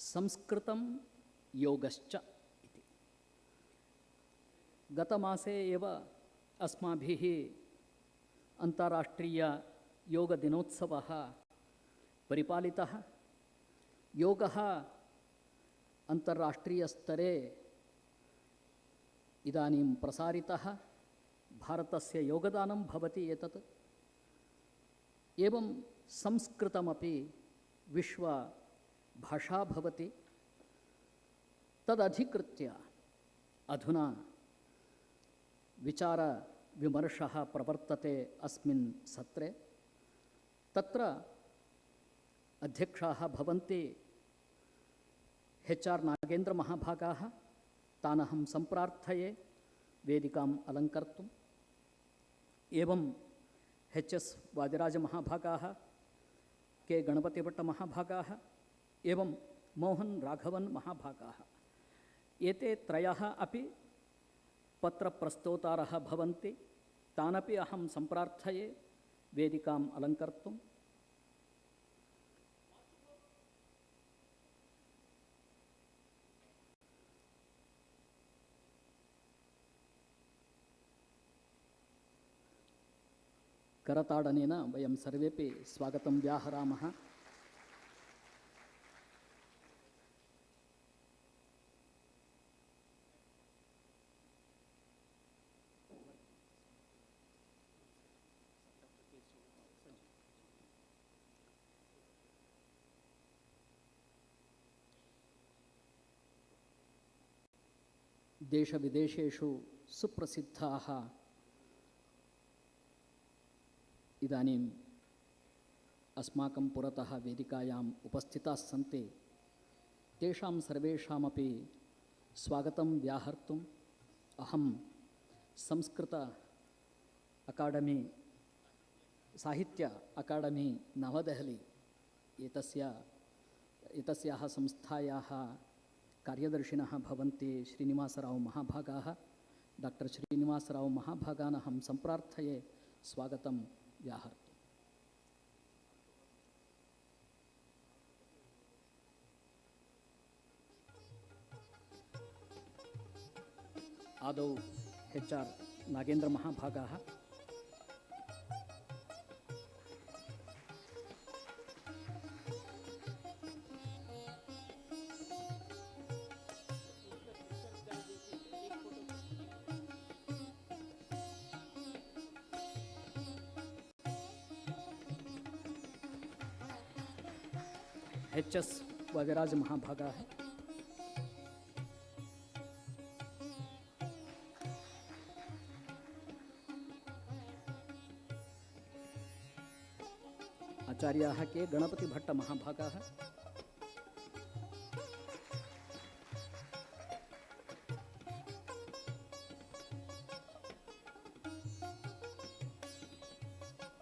संस्कृतं योगश्च इति। गतमासे एव अस्माभिः अन्ताराष्ट्रीययोगदिनोत्सवः परिपालितः। योगः अन्ताराष्ट्रीयस्तरे इदानीं प्रसारितः। भारतस्य योगदानं भवति एतत्। एवं संस्कृतमपि विश्वभाषा भवति। तदधिकृत्य अधुना विचारविमर्शः प्रवर्तते अस्मिन् सत्रे। तत्र अध्यक्षाः भवन्ति HR नागेन्द्रमहाभागाः। तानहं सम्प्रार्थये वेदिकाम् अलङ्कर्तुम्। एवं HS वादिराजमहाभागाः, के गणपतिभट्टमहाभागाः एवं मोहन राघवन महाभागाः, एते त्रयः अपि पत्रप्रस्तोतारः भवन्ति। तानपि अहं सम्प्रार्थये वेदिकाम् अलङ्कर्तुम्। करताडनेन वयं सर्वेपि स्वागतं व्याहरामः। देशविदेशेषु सुप्रसिद्धाः इदानीम् अस्माकं पुरतः वेदिकायाम् उपस्थिताः सन्ति। तेषां सर्वेषामपि स्वागतं व्याहर्तुम् अहं संस्कृत अकाडमी, साहित्य अकाडमी नवदेहली एतस्याः संस्थायाः कार्यदर्शिनः भवन्ति श्रीनिवासराव महाभागाः। डॉक्टर श्रीनिवासराव महाभागान् अहं सम्प्रार्थये स्वागतं व्याहर्तुम्। आदौ HR नागेन्द्रमहाभागाः, HS वादिराज महाभागाः, आचार्याः के गणपतिभट्ट महाभागाः,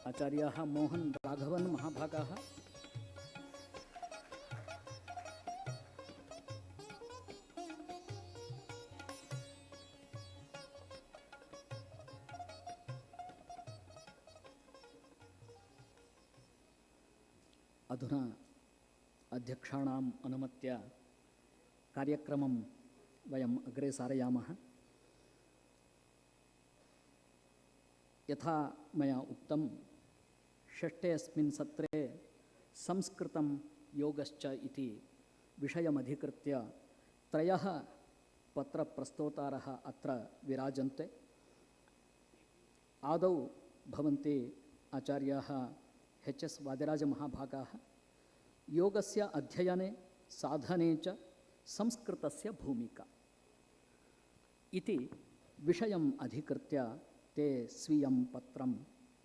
आचार्याः मोहन राघवन महाभागाः, अधुना अध्यक्षाणाम् अनुमत्या कार्यक्रमं वयम् अग्रे सारयामः। यथा मया उक्तं, षष्ठे अस्मिन् सत्रे संस्कृतं योगश्च इति विषयमधिकृत्य त्रयः पत्रप्रस्तोतारः अत्र विराजन्ते। आदौ भवन्ति आचार्याः HS वादिराजमहाभागाः। योगस्य अध्ययने साधने च संस्कृतस्य भूमिका इति विषयम् अधिकृत्य ते स्वीयं पत्रं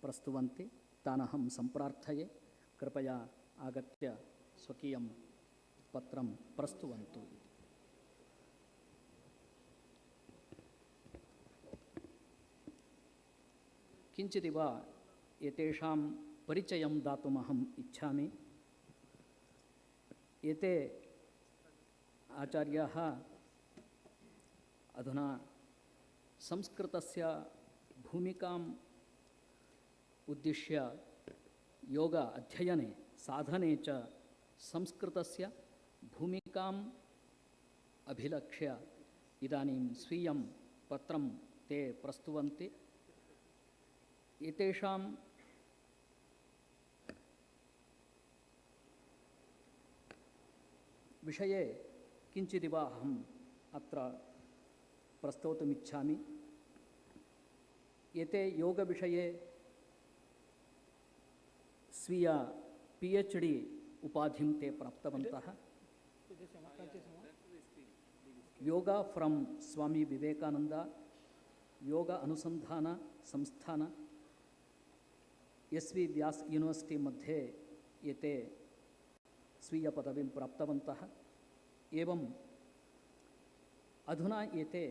प्रस्तुवन्ति। तानहं सम्प्रार्थये कृपया आगत्य स्वकीयं पत्रं प्रस्तुवन्तु। किञ्चिदिव एतेषां परिचयं दातुमहम् इच्छामि। एते आचार्याः अधुना संस्कृतस्य भूमिकाम् उद्दिश्य योग अध्ययने साधने च संस्कृतस्य भूमिकाम् अभिलक्ष्य इदानीं स्वीयं पत्रं ते प्रस्तुवन्ति। एतेषां विषये किञ्चिदिव अहम् अत्र प्रस्तोतुमिच्छामि। एते योगविषये स्वीय PhD उपाधिं ते प्राप्तवन्तः। योगा फ्रॉम स्वामी विवेकानंद योग अनुसंधान संस्थान SV व्यास यूनिवर्सिटी मध्ये एते स्वीय पदवीं प्राप्तवन्तः। एवं अधुना एते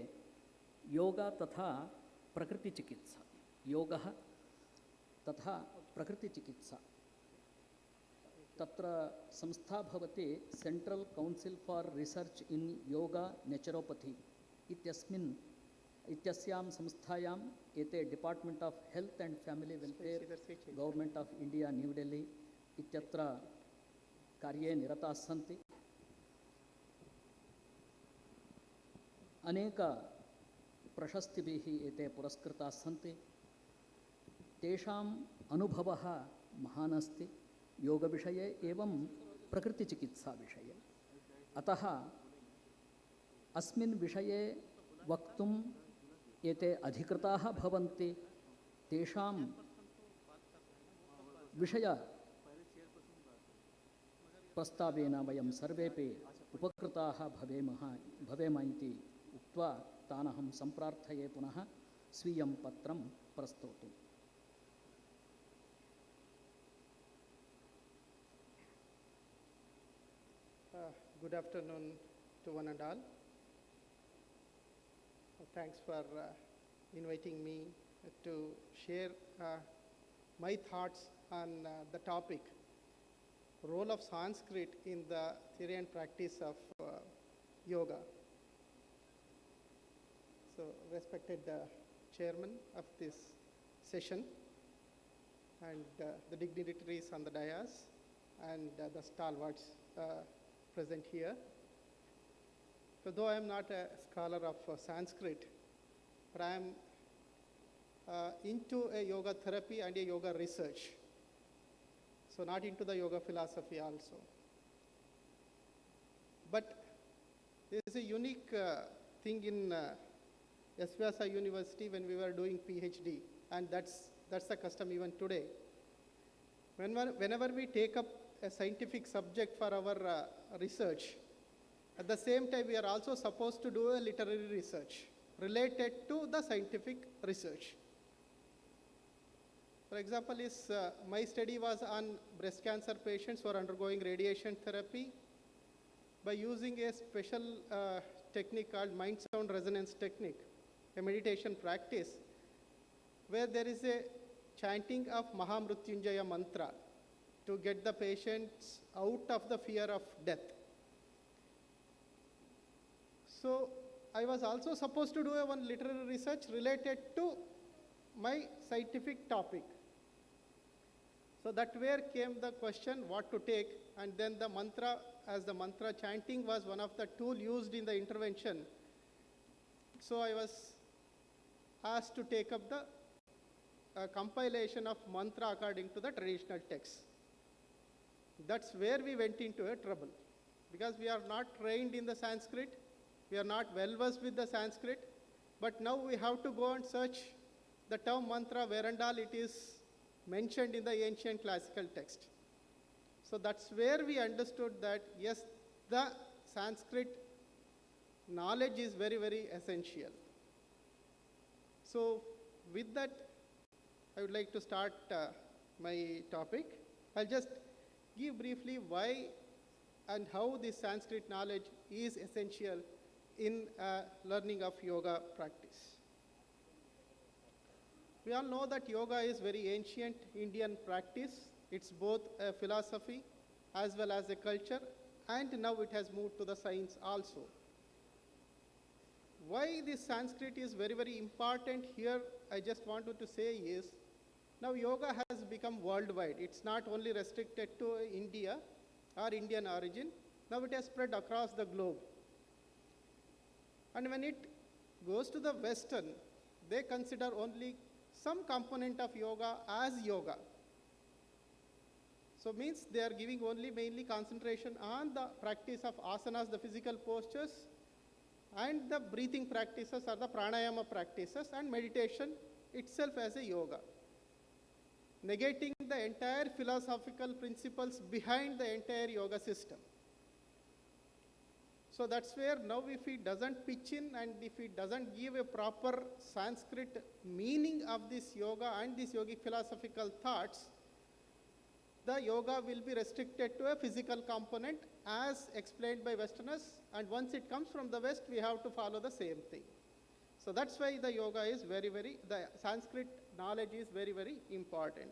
योगा तथा प्रकृतिचिकित्सा, योगः तथा प्रकृतिचिकित्सा, तत्र संस्था भवति central council for research in yoga naturopathy इत्यस्यां संस्थायाम् एते department of health and family welfare government of India New Delhi इत्यत्र कार्ये निरताः सन्ति। अनेक प्रशस्तिभिः एते पुरस्कृताः सन्ति। तेषाम् अनुभवः महान् अस्ति योगविषये एवं प्रकृतिचिकित्साविषये। अतः अस्मिन् विषये वक्तुम् एते अधिकृताः भवन्ति। तेषां विषय प्रस्तावेन वयं सर्वेपि उपकृताः भवेम इति उक्त्वा तानहं सम्प्रार्थये पुनः स्वीयं पत्रं प्रस्तोतुम्। Good afternoon to one and all. Thanks for inviting me to share my thoughts on the topic, role of Sanskrit in the theory and practice of yoga. So, respected chairman of this session and the dignitaries on the dais and the stalwarts present here. So though I am not a scholar of Sanskrit, but I am into a yoga therapy and a yoga research. So not into the yoga philosophy also. But there is a unique thing in Vyasa University when we were doing PhD, and that's the custom even today. Whenever we take up a scientific subject for our research, at the same time we are also supposed to do a literary research related to the scientific research. For example, my study was on breast cancer patients who are undergoing radiation therapy by using a special technique called mind sound resonance technique, a meditation practice where there is a chanting of Mahamrutyunjaya mantra to get the patients out of the fear of death. So I was also supposed to do one literary research related to my scientific topic. So that where came the question what to take, and then the mantra, as the mantra chanting was one of the tools used in the intervention. So I was asked to take up the compilation of mantra according to the traditional text. That's where we went into a trouble, because we are not trained in the Sanskrit, we are not well versed with the Sanskrit, but now we have to go and search the term mantra where and all it is mentioned in the ancient classical text. So that's where we understood that yes, the Sanskrit knowledge is very, very essential. So with that, I would like to start my topic. I'll just give briefly why and how this Sanskrit knowledge is essential in learning of yoga practice. We all know that yoga is very ancient Indian practice. It's both a philosophy as well as a culture, and now it has moved to the science also. Why this Sanskrit is very, very important here, I just wanted to say is, now yoga has become worldwide. It's not only restricted to India or Indian origin. Now it has spread across the globe. And when it goes to the Western, they consider only some component of yoga as yoga. So means they are giving only mainly concentration on the practice of asanas, the physical postures, and the breathing practices or the pranayama practices, and meditation itself as a yoga, negating the entire philosophical principles behind the entire yoga system. So that's where now if he doesn't pitch in and if he doesn't give a proper Sanskrit meaning of this yoga and these yogic philosophical thoughts, the yoga will be restricted to a physical component as explained by Westerners, and once it comes from the West, we have to follow the same thing. So that's why the yoga is the Sanskrit knowledge is very, very important.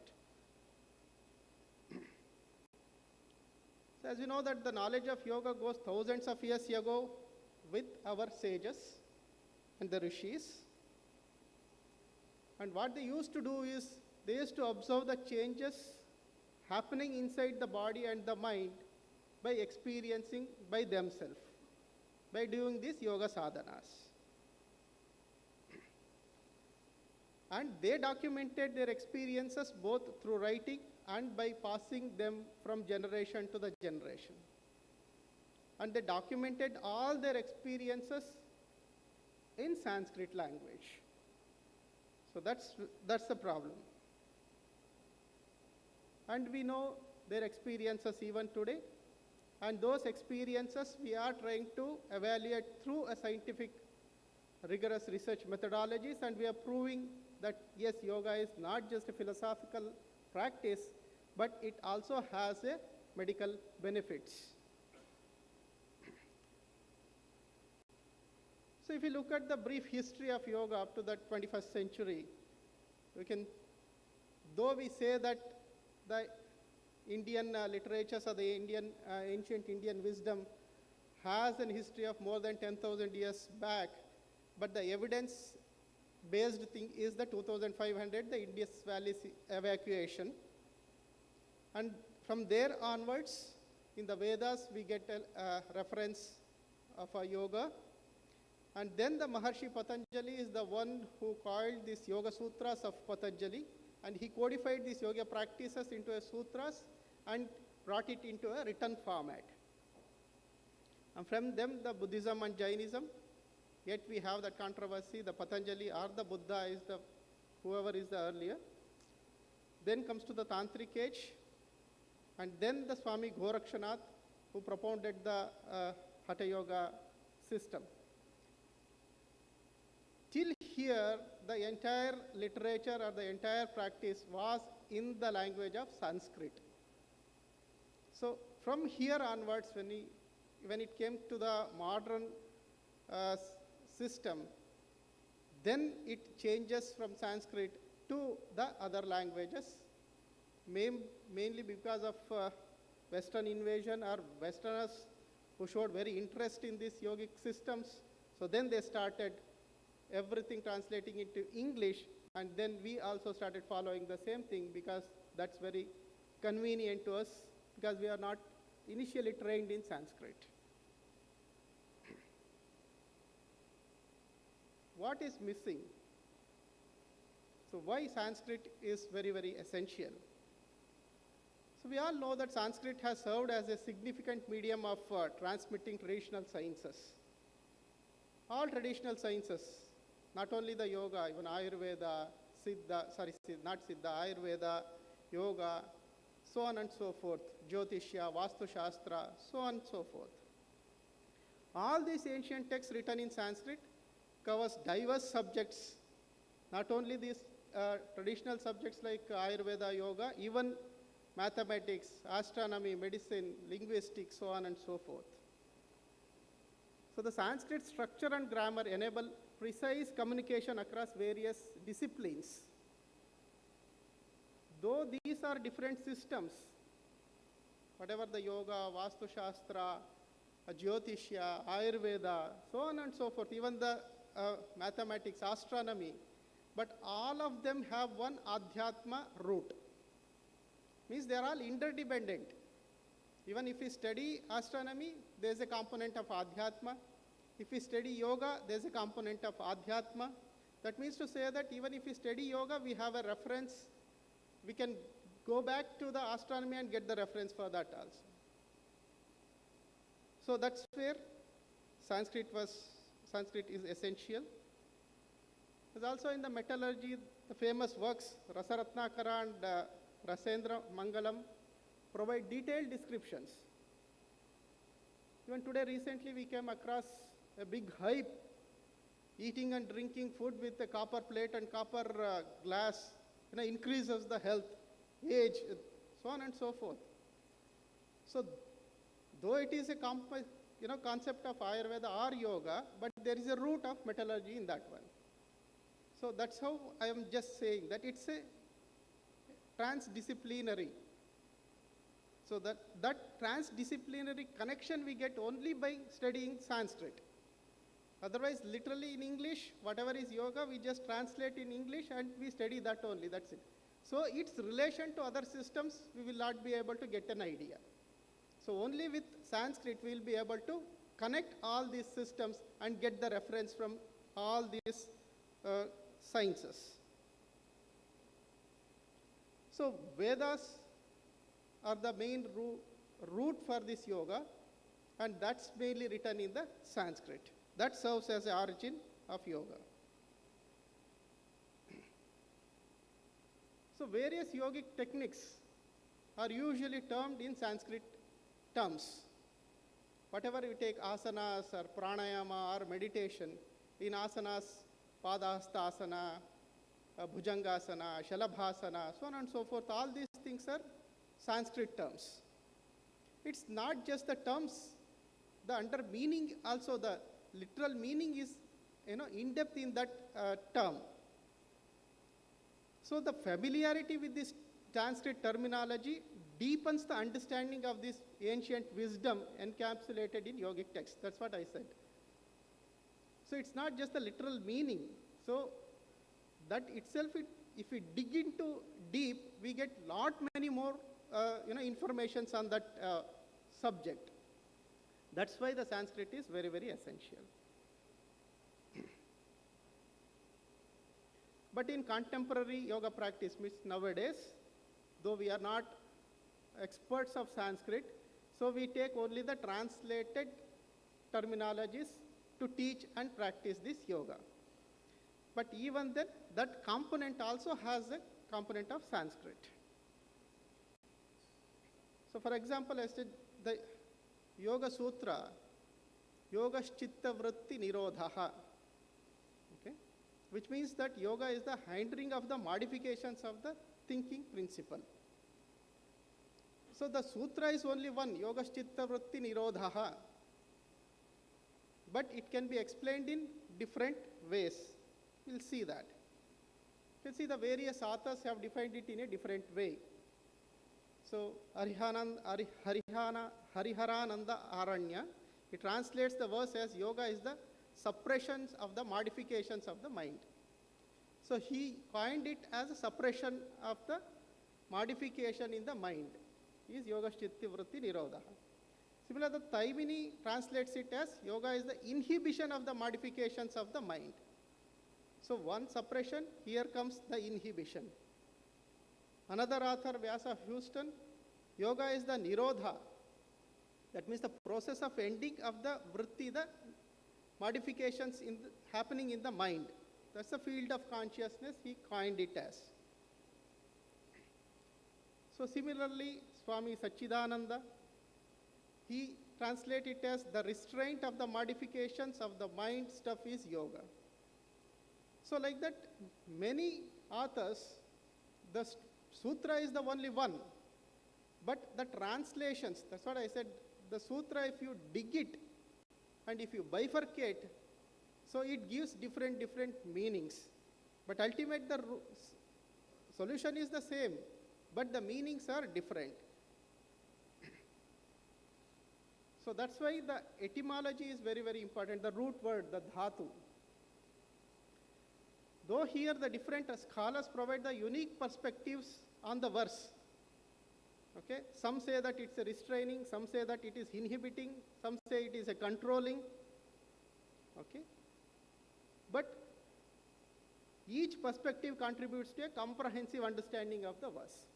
So as we know that the knowledge of yoga goes thousands of years ago with our sages and the rishis. And what they used to do is, they used to observe the changes happening inside the body and the mind by experiencing by themselves, by doing these yoga sadhanas. And they documented their experiences both through writing and by passing them from generation to the generation. And they documented all their experiences in Sanskrit language. So that's the problem. And we know their experiences even today. And those experiences we are trying to evaluate through a scientific, rigorous research methodologies, and we are proving that yes, yoga is not just a philosophical practice, but it also has a medical benefits. So if you look at the brief history of yoga up to the 21st century, though we say that the Indian literatures or the ancient Indian wisdom has a history of more than 10,000 years back, but the evidence-based thing is the 2500, the Indus Valley evacuation. And from there onwards, in the Vedas, we get a reference of a yoga. And then the Maharshi Patanjali is the one who called these Yoga Sutras of Patanjali, and he codified these yoga practices into a sutras and brought it into a written format. And from them, the Buddhism and Jainism, yet we have that controversy, the Patanjali or the Buddha is whoever is the earlier. Then comes to the Tantric age, and then the Swami Gorakshanath, who propounded the Hatha Yoga system. Till here, the entire literature or the entire practice was in the language of Sanskrit. So from here onwards, when it came to the modern system, then it changes from Sanskrit to the other languages, mainly because of Western invasion or Westerners who showed very interest in these yogic systems. So then they started everything translating into English, and then we also started following the same thing because that's very convenient to us because we are not initially trained in Sanskrit. What is missing? So why Sanskrit is very, very essential? So we all know that Sanskrit has served as a significant medium of transmitting traditional sciences. All traditional sciences, not only the yoga, even Ayurveda, Ayurveda, yoga, so on and so forth, Jyotishya, Vastu Shastra, so on and so forth. All these ancient texts written in Sanskrit covers diverse subjects, not only these traditional subjects like Ayurveda, yoga, even mathematics, astronomy, medicine, linguistics, so on and so forth. So the Sanskrit structure and grammar enable precise communication across various disciplines. Though these are different systems, whatever the yoga, Vastu Shastra, Jyotishya, Ayurveda, so on and so forth, even the mathematics, astronomy, but all of them have one Adhyatma root. Means they are all interdependent. Even if we study astronomy, there is a component of Adhyatma. If we study yoga, there is a component of Adhyatma. That means to say that even if we study yoga, we have a reference. We can go back to the astronomy and get the reference for that also. So that's where Sanskrit is essential. There's also in the metallurgy, the famous works, Rasaratnakara and Rasendra Mangalam, provide detailed descriptions. Even today, recently, we came across a big hype, eating and drinking food with a copper plate and copper glass, increases the health, age, so on and so forth. So, though it is a concept of Ayurveda or yoga, but there is a root of metallurgy in that one. So that's how I am just saying that it's a transdisciplinary. So that transdisciplinary connection we get only by studying Sanskrit. Otherwise, literally in English, whatever is yoga, we just translate in English and we study that only, that's it. So its relation to other systems, we will not be able to get an idea. So only with Sanskrit, we will be able to connect all these systems and get the reference from all these sciences. So Vedas are the main root for this yoga, and that's mainly written in the Sanskrit. That serves as the origin of yoga. So various yogic techniques are usually termed in Sanskrit terms. Whatever you take asanas or pranayama or meditation, in asanas, padahastasana, bhujangasana, shalabhasana, so on and so forth, all these things are Sanskrit terms. It's not just the terms, the under meaning also, the literal meaning is in depth in that term. So the familiarity with this Sanskrit terminology deepens the understanding of this ancient wisdom encapsulated in yogic texts. That's what I said. So it's not just the literal meaning. So that itself, if we dig into deep, we get many more informations on that subject. That's why the Sanskrit is very, very essential. But in contemporary yoga practice, means nowadays, though we are not experts of Sanskrit, so we take only the translated terminologies to teach and practice this yoga. But even then, that component also has a component of Sanskrit. So for example, I said the Yoga Sutra, Yogaschitta Vritti Nirodhaha, okay, which means that yoga is the hindering of the modifications of the thinking principle. So the sutra is only one, Yogaschitta Vritti Nirodhaha, but it can be explained in different ways. We'll see that. You can see the various authors have defined it in a different way. So Hariharananda Aranya, he translates the verse as yoga is the suppressions of the modifications of the mind. So he coined it as a suppression of the modification in the mind. Is Yogaschitta Vritti Nirodha. Similarly, the Taimini translates it as yoga is the inhibition of the modifications of the mind. So one suppression, here comes the inhibition. Another author, Vyasa Houston, yoga is the nirodha. That means the process of ending of the vritti, the modifications happening in the mind. That's the field of consciousness, he coined it as. So similarly, Swami Satchidananda, he translated it as the restraint of the modifications of the mind stuff is yoga. So like that, many authors, the sutra is the only one, but the translations, that's what I said, the sutra, if you dig it and if you bifurcate, so it gives different meanings. But ultimately the solution is the same, but the meanings are different. So that's why the etymology is very, very important, the root word, the dhatu. Though here the different scholars provide the unique perspectives on the verse, Okay? Some say that it's a restraining, some say that it is inhibiting, some say it is a controlling. Okay? But each perspective contributes to a comprehensive understanding of the verse.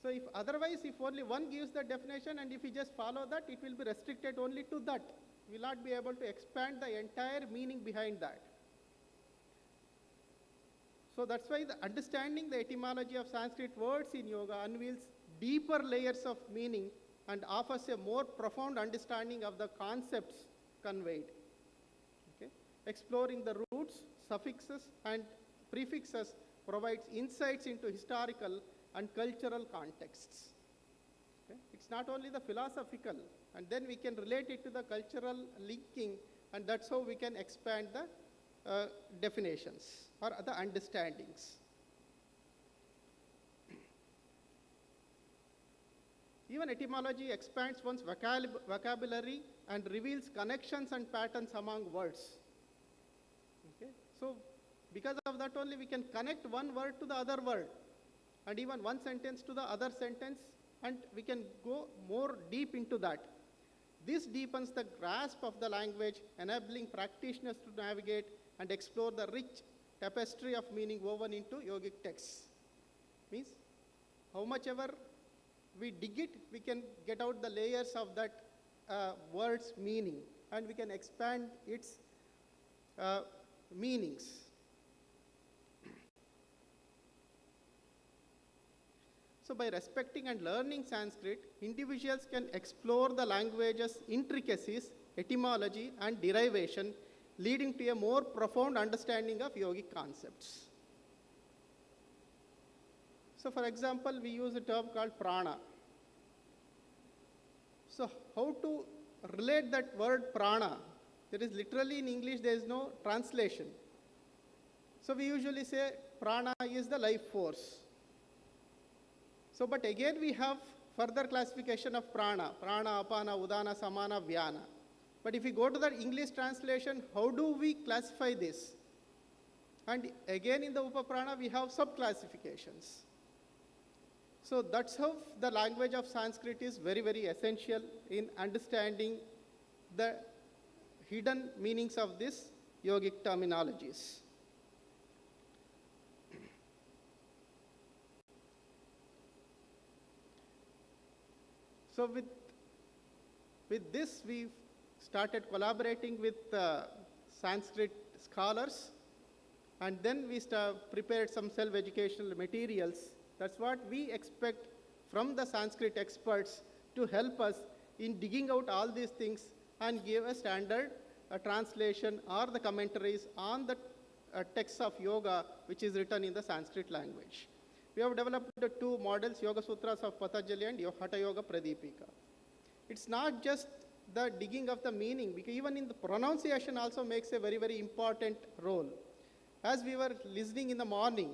So if otherwise, if only one gives the definition and if we just follow that, it will be restricted only to that. We will not be able to expand the entire meaning behind that. So that's why the understanding the etymology of Sanskrit words in yoga unveils deeper layers of meaning and offers a more profound understanding of the concepts conveyed. Okay? Exploring the roots, suffixes, and prefixes provides insights into historical and cultural contexts. Okay? It's not only the philosophical, and then we can relate it to the cultural linking, and that's how we can expand the definitions or the understandings. Even etymology expands one's vocabulary and reveals connections and patterns among words. Okay? So, because of that only we can connect one word to the other word, and even one sentence to the other sentence, and we can go more deep into that. This deepens the grasp of the language, enabling practitioners to navigate and explore the rich tapestry of meaning woven into yogic texts. Means, how much ever we dig it, we can get out the layers of that word's meaning, and we can expand its meanings. So by respecting and learning Sanskrit, individuals can explore the language's intricacies, etymology, and derivation, leading to a more profound understanding of yogic concepts. So for example, we use a term called prana. So how to relate that word prana? There is literally in English, there is no translation. So we usually say prana is the life force. So, but again we have further classification of prana, prana, apana, udana, samana, vyana. But if we go to the English translation, how do we classify this? And again in the Upaprana, we have sub-classifications. So that's how the language of Sanskrit is very, very essential in understanding the hidden meanings of these yogic terminologies. So with this, we started collaborating with Sanskrit scholars, and then we prepared some self-educational materials. That's what we expect from the Sanskrit experts to help us in digging out all these things and give a standard translation or the commentaries on the texts of yoga which is written in the Sanskrit language. We have developed the two models, Yoga Sutras of Patanjali and Hatha Yoga Pradipika. It's not just the digging of the meaning, because even in the pronunciation also makes a very, very important role. As we were listening in the morning,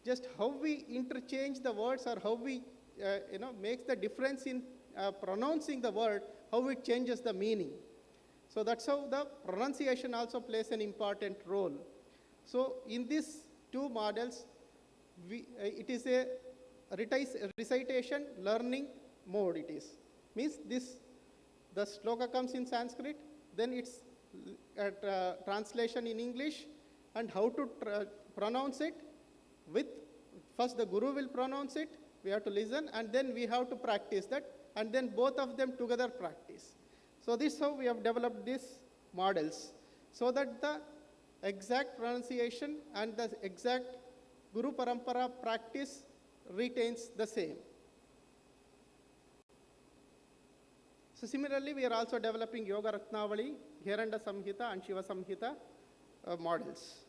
just how we interchange the words or how we makes the difference in pronouncing the word, how it changes the meaning. So that's how the pronunciation also plays an important role. So in these two models, it is a recitation learning mode. It is means the sloka comes in Sanskrit, then it's translation in English, and how to pronounce it. With first the guru will pronounce it, we have to listen, and then we have to practice that, and then both of them together practice. So this is how we have developed these models, so that the exact pronunciation and the exact Guru Parampara practice retains the same. So similarly, we are also developing Yoga Ratnavali, Hiranda Samhita and Shiva Samhita models.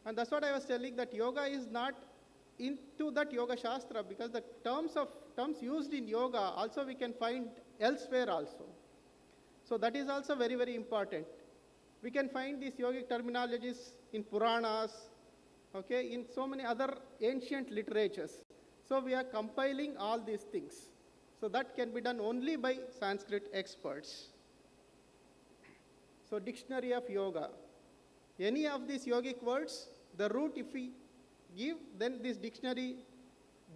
And that's what I was telling, that yoga is not into that Yoga Shastra, because the terms used in yoga also we can find elsewhere also. So that is also very, very important. We can find these yogic terminologies in Puranas, okay, in so many other ancient literatures. So we are compiling all these things. So that can be done only by Sanskrit experts. So dictionary of yoga. Any of these yogic words, the root, if we give, then this dictionary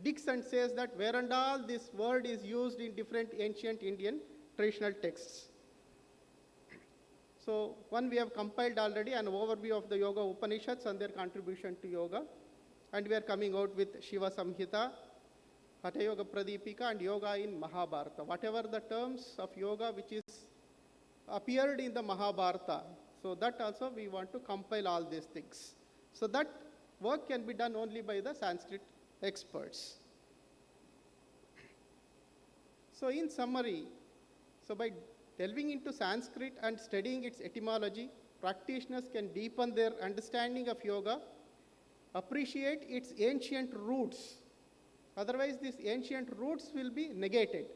digs and says that where and all this word is used in different ancient Indian traditional texts. So one we have compiled already, an overview of the Yoga Upanishads and their contribution to yoga. And we are coming out with Shiva Samhita, Hatha Yoga Pradipika, and Yoga in Mahabharata. Whatever the terms of yoga which is appeared in the Mahabharata, so that also we want to compile all these things. So that work can be done only by the Sanskrit experts. So in summary, so by delving into Sanskrit and studying its etymology, practitioners can deepen their understanding of yoga, appreciate its ancient roots. Otherwise, these ancient roots will be negated.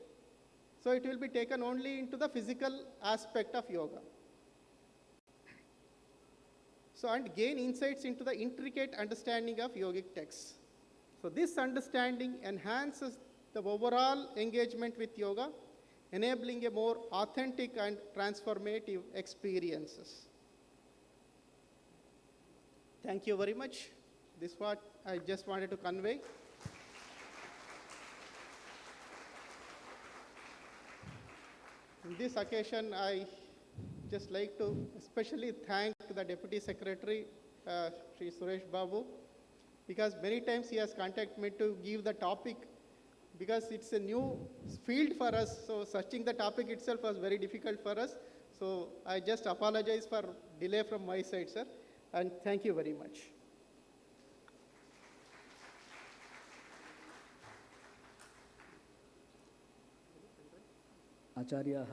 So it will be taken only into the physical aspect of yoga. So, and gain insights into the intricate understanding of yogic texts. So this understanding enhances the overall engagement with yoga, enabling a more authentic and transformative experiences. Thank you very much. This is what I just wanted to convey. On this occasion, I just like to especially thank the Deputy Secretary, Sri Suresh Babu, because many times he has contacted me to give the topic, because it's a new field for us, so searching the topic itself was very difficult for us. So I just apologize for delay from my side, sir, and thank you very much. आचार्याः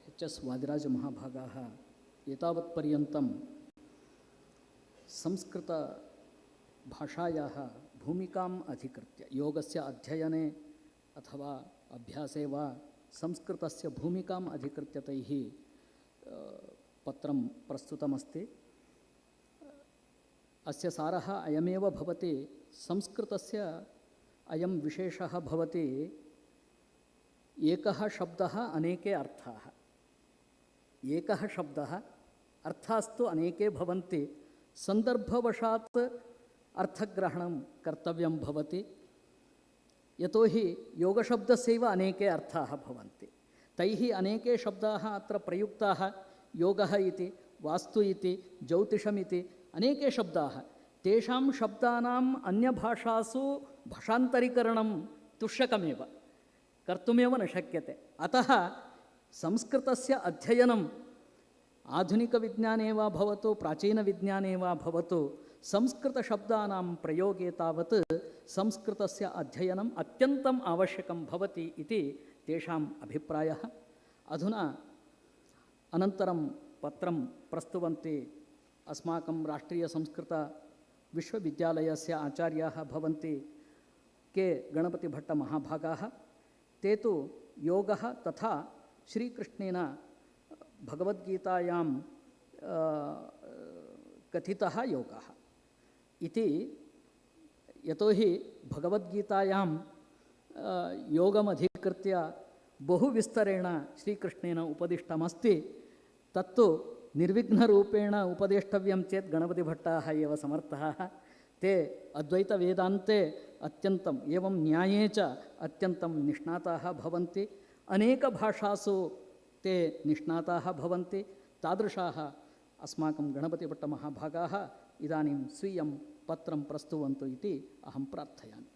एच.एस्. वादिराजमहाभागाः एतावत्पर्यन्तं संस्कृतभाषायाः भूमिकाम् अधिकृत्य योगस्य अध्ययने अथवा अभ्यासे वा संस्कृतस्य भूमिकाम् अधिकृत्य तैः पत्रं प्रस्तुतमस्ति। अस्य सारः अयमेव भवति, संस्कृतस्य अयं विशेषः भवति, एकः शब्दः अनेके अर्थाः, एकः शब्दः अर्थास्तु अनेके भवन्ति, सन्दर्भवशात् अर्थग्रहणं कर्तव्यं भवति, यतोहि योगशब्दस्यैव अनेके अर्थाः भवन्ति। तैः अनेके शब्दाः अत्र प्रयुक्ताः, योगः इति, वास्तु इति, ज्योतिषमिति अनेके शब्दाः, तेषां शब्दानाम् अन्यभाषासु भाषान्तरीकरणं तुष्यकमेव, कर्तुमेव न शक्यते। अतः संस्कृतस्य अध्ययनम् आधुनिकविज्ञाने वा भवतु प्राचीनविज्ञाने वा भवतु, संस्कृतशब्दानां प्रयोगे तावत् संस्कृतस्य अध्ययनम् अत्यन्तम् आवश्यकं भवति इति तेषाम् अभिप्रायः। अधुना अनन्तरं पत्रं प्रस्तुवन्ति अस्माकं राष्ट्रीयसंस्कृतविश्वविद्यालयस्य आचार्याः भवन्ति के गणपतिभट्टमहाभागाः। ते तु योगः तथा श्रीकृष्णेन भगवद्गीतायां कथितः योगः इति, यतोहि भगवद्गीतायां योगमधिकृत्य बहुविस्तरेण श्रीकृष्णेन उपदिष्टमस्ति, तत्तु निर्विघ्नरूपेण उपदेष्टव्यं चेत् गणपतिभट्टाः एव समर्थाः। ते अद्वैतवेदान्ते अत्यन्तम् एवं न्याये च अत्यन्तं निष्णाताः भवन्ति, अनेकभाषासु ते निष्णाताः भवन्ति। तादृशाः अस्माकं गणपतिभट्टमहाभागाः इदानीं स्वीयं पत्रं प्रस्तुवन्तु इति अहं प्रार्थयामि।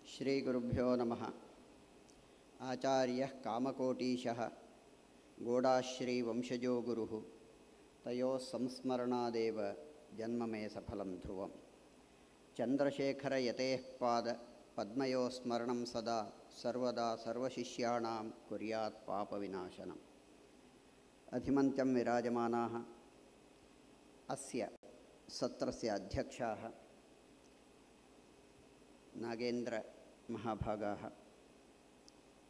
श्रीगुरुभ्यो नमः। आचार्यः कामकोटीशः गोडाश्रीवंशजो गुरुः, तयोः संस्मरणादेव जन्म मे सफलं ध्रुवं। चन्द्रशेखरयतेः पाद पद्मयोः स्मरणं सदा सर्वदा सर्वशिष्याणां कुर्यात् पापविनाशनम्। अधिमन्त्यं विराजमानाः अस्य सत्रस्य अध्यक्षाः नागेन्द्रमहाभागाः,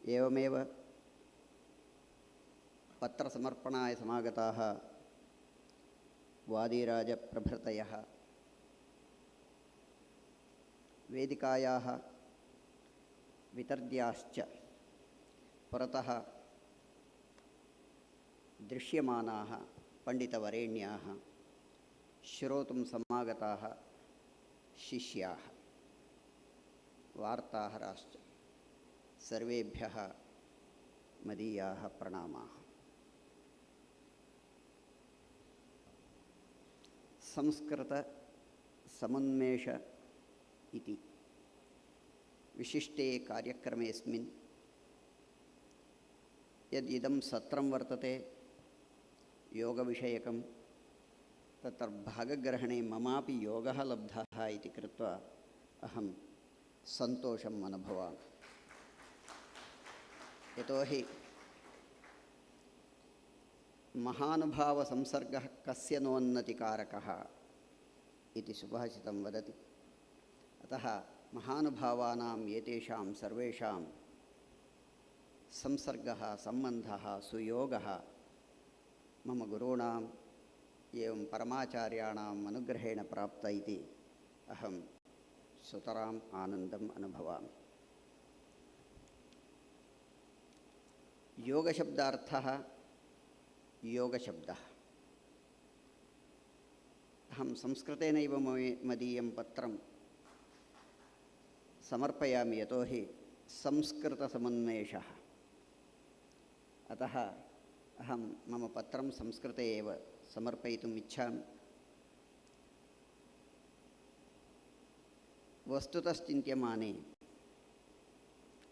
एवमेव पत्रसमर्पणाय समागताः वादिराजप्रभृतयः, वेदिकायाः वितर्द्याश्च पुरतः दृश्यमानाः पंडितवरेण्याः श्रोतुं समागताः शिष्याः वार्ताहराश्च सर्वेभ्यः मदीयाः प्रणामाः। संस्कृत समुन्मेष इति विशिष्टे कार्यक्रमेऽस्मिन् यदिदं सत्रं वर्तते योगविषयकं तत्र भागग्रहणे ममापि योगः लब्धः इति कृत्वा अहं सन्तोषम् अनुभवामि। यतोहि महानुभावसंसर्गः कस्य नोन्नतिकारकः इति सुभाषितं वदति। अतः महानुभावानां एतेषां सर्वेषां संसर्गः सम्बन्धः सुयोगः मम गुरूणाम् एवं परमाचार्याणाम् अनुग्रहेण प्राप्त इति अहं सुतराम् आनन्दम् अनुभवामि। योगशब्दार्थः योगशब्दः। अहं संस्कृतेनैव मदीयं पत्रं समर्पयामि यतोहि संस्कृतसमुन्मेषः। अतः अहं मम पत्रं संस्कृते एव समर्पयितुम् इच्छामि। वस्तुतश्चिन्त्यमाने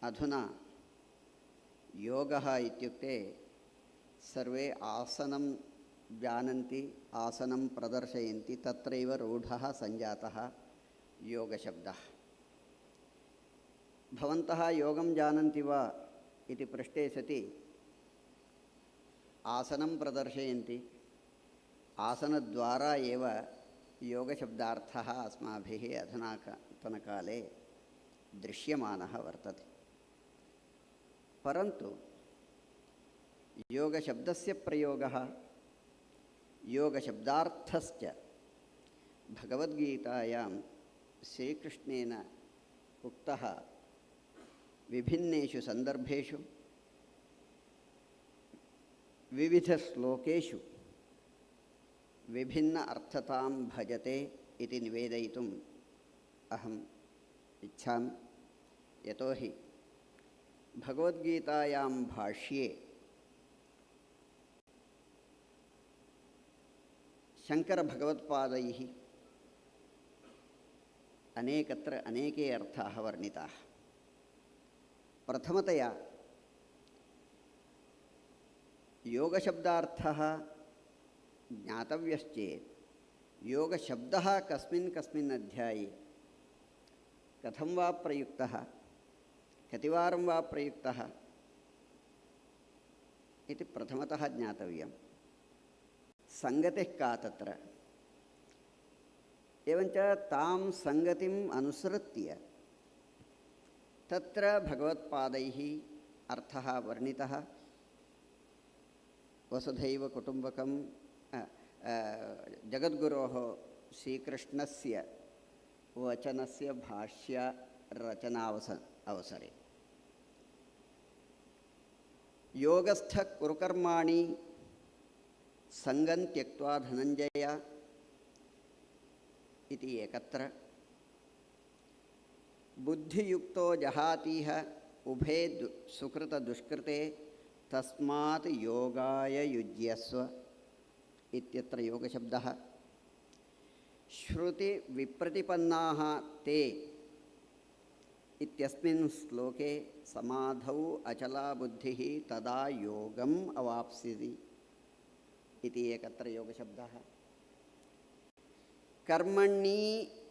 अधुना योगः इत्युक्ते सर्वे आसनं जानन्ति, आसनं प्रदर्शयन्ति, तत्रैव रूढः सञ्जातः योगशब्दः। भवन्तः योगं जानन्ति वा इति पृष्टे सति आसनं प्रदर्शयन्ति, आसनद्वारा एव योगशब्दार्थः अस्माभिः अधुनातनकाले दृश्यमानः वर्तते। परन्तु योगशब्दस्य प्रयोगः योगशब्दार्थश्च भगवद्गीतायां श्रीकृष्णेन उक्तः विभिन्नेषु सन्दर्भेषु विविधश्लोकेषु विभिन्न अर्थतां भजते इति निवेदयितुम् अहम् इच्छामि। यतोहि भगवद्गीतायां भाष्ये शङ्करभगवत्पादैः अनेकत्र अनेके अर्थाः वर्णिताः। प्रथमतया योगशब्दार्थः ज्ञातव्यश्चेत् योगशब्दः कस्मिन् कस्मिन् अध्याये कथं वा प्रयुक्तः, कतिवारं वा प्रयुक्तः इति प्रथमतः ज्ञातव्यं। संगतिः का तत्र, एवञ्च तां संगतिम् अनुसृत्य तत्र भगवत्पादैः अर्थः वर्णितः। वसुधैव कुटुम्बकं जगद्गुरोः श्रीकृष्णस्य वचनस्य भाष्यरचनावसरे योगस्थ कुरुकर्माणि संगं त्यक्त्वा धनञ्जय इति एकत्र, बुद्धियुक्तो जहातीह उभे सुकृतदुष्कृते तस्मात् योगाय युज्यस्व इत्यत्र योगशब्दः। श्रुति विप्रतिपन्नाः ते इत्यस्मिन् श्लोके समाधौ अचला बुद्धिः तदा योगम् अवाप्स्यति इति एकत्र योगशब्दः। कर्मणि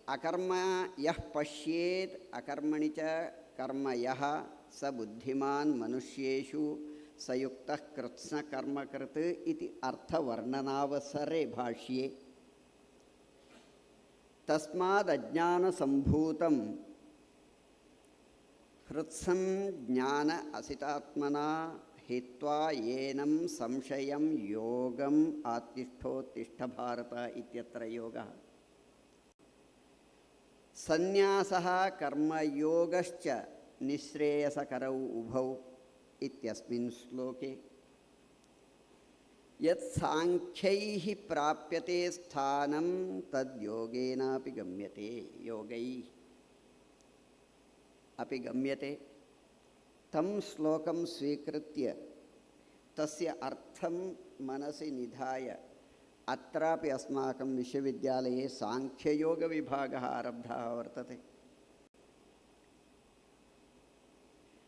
अकर्म यः पश्येत् अकर्मणि च कर्म यः स बुद्धिमान् मनुष्येषु सयुक्तः कृत्स्नकर्मकृत् इति अर्थवर्णनावसरे भाष्ये तस्मादज्ञानसम्भूतं हृत्सं ज्ञान असितात्मना हित्वा येनं संशयं योगम् आत्तिष्ठोत्तिष्ठ भारत इत्यत्र योगः। संन्यासः कर्मयोगश्च निःश्रेयसकरौ उभौ इत्यस्मिन् श्लोके यत् सांख्यैः प्राप्यते स्थानं तद्योगेनापि गम्यते, योगैः अपि गम्यते, तं श्लोकं स्वीकृत्य तस्य अर्थं मनसि निधाय अत्रापि अस्माकं विश्वविद्यालये सांख्ययोगविभागः आरब्धः वर्तते।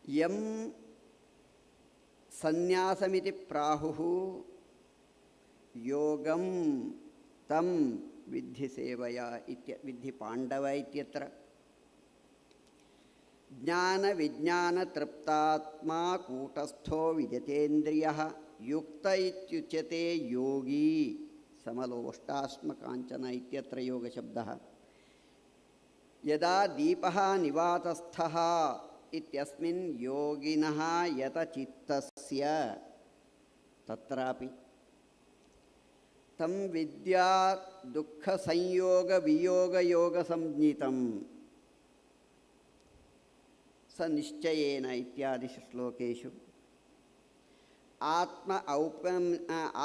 यं संन्यासमिति प्राहुः योगं तं विद्धि सेवया विद्धि पाण्डव इत्यत्र ज्ञानविज्ञानतृप्तात्मा कूटस्थो विजितेन्द्रियः युक्त इत्युच्यते योगी समलोष्टाश्मकाञ्चन इत्यत्र योगशब्दः। यदा दीपः निवातस्थः इत्यस्मिन् योगिनः यतचित्तस्य तत्रापि तं विद्या दुःखसंयोगवियोगयोगसंज्ञितं स निश्चयेन इत्यादिषु श्लोकेषु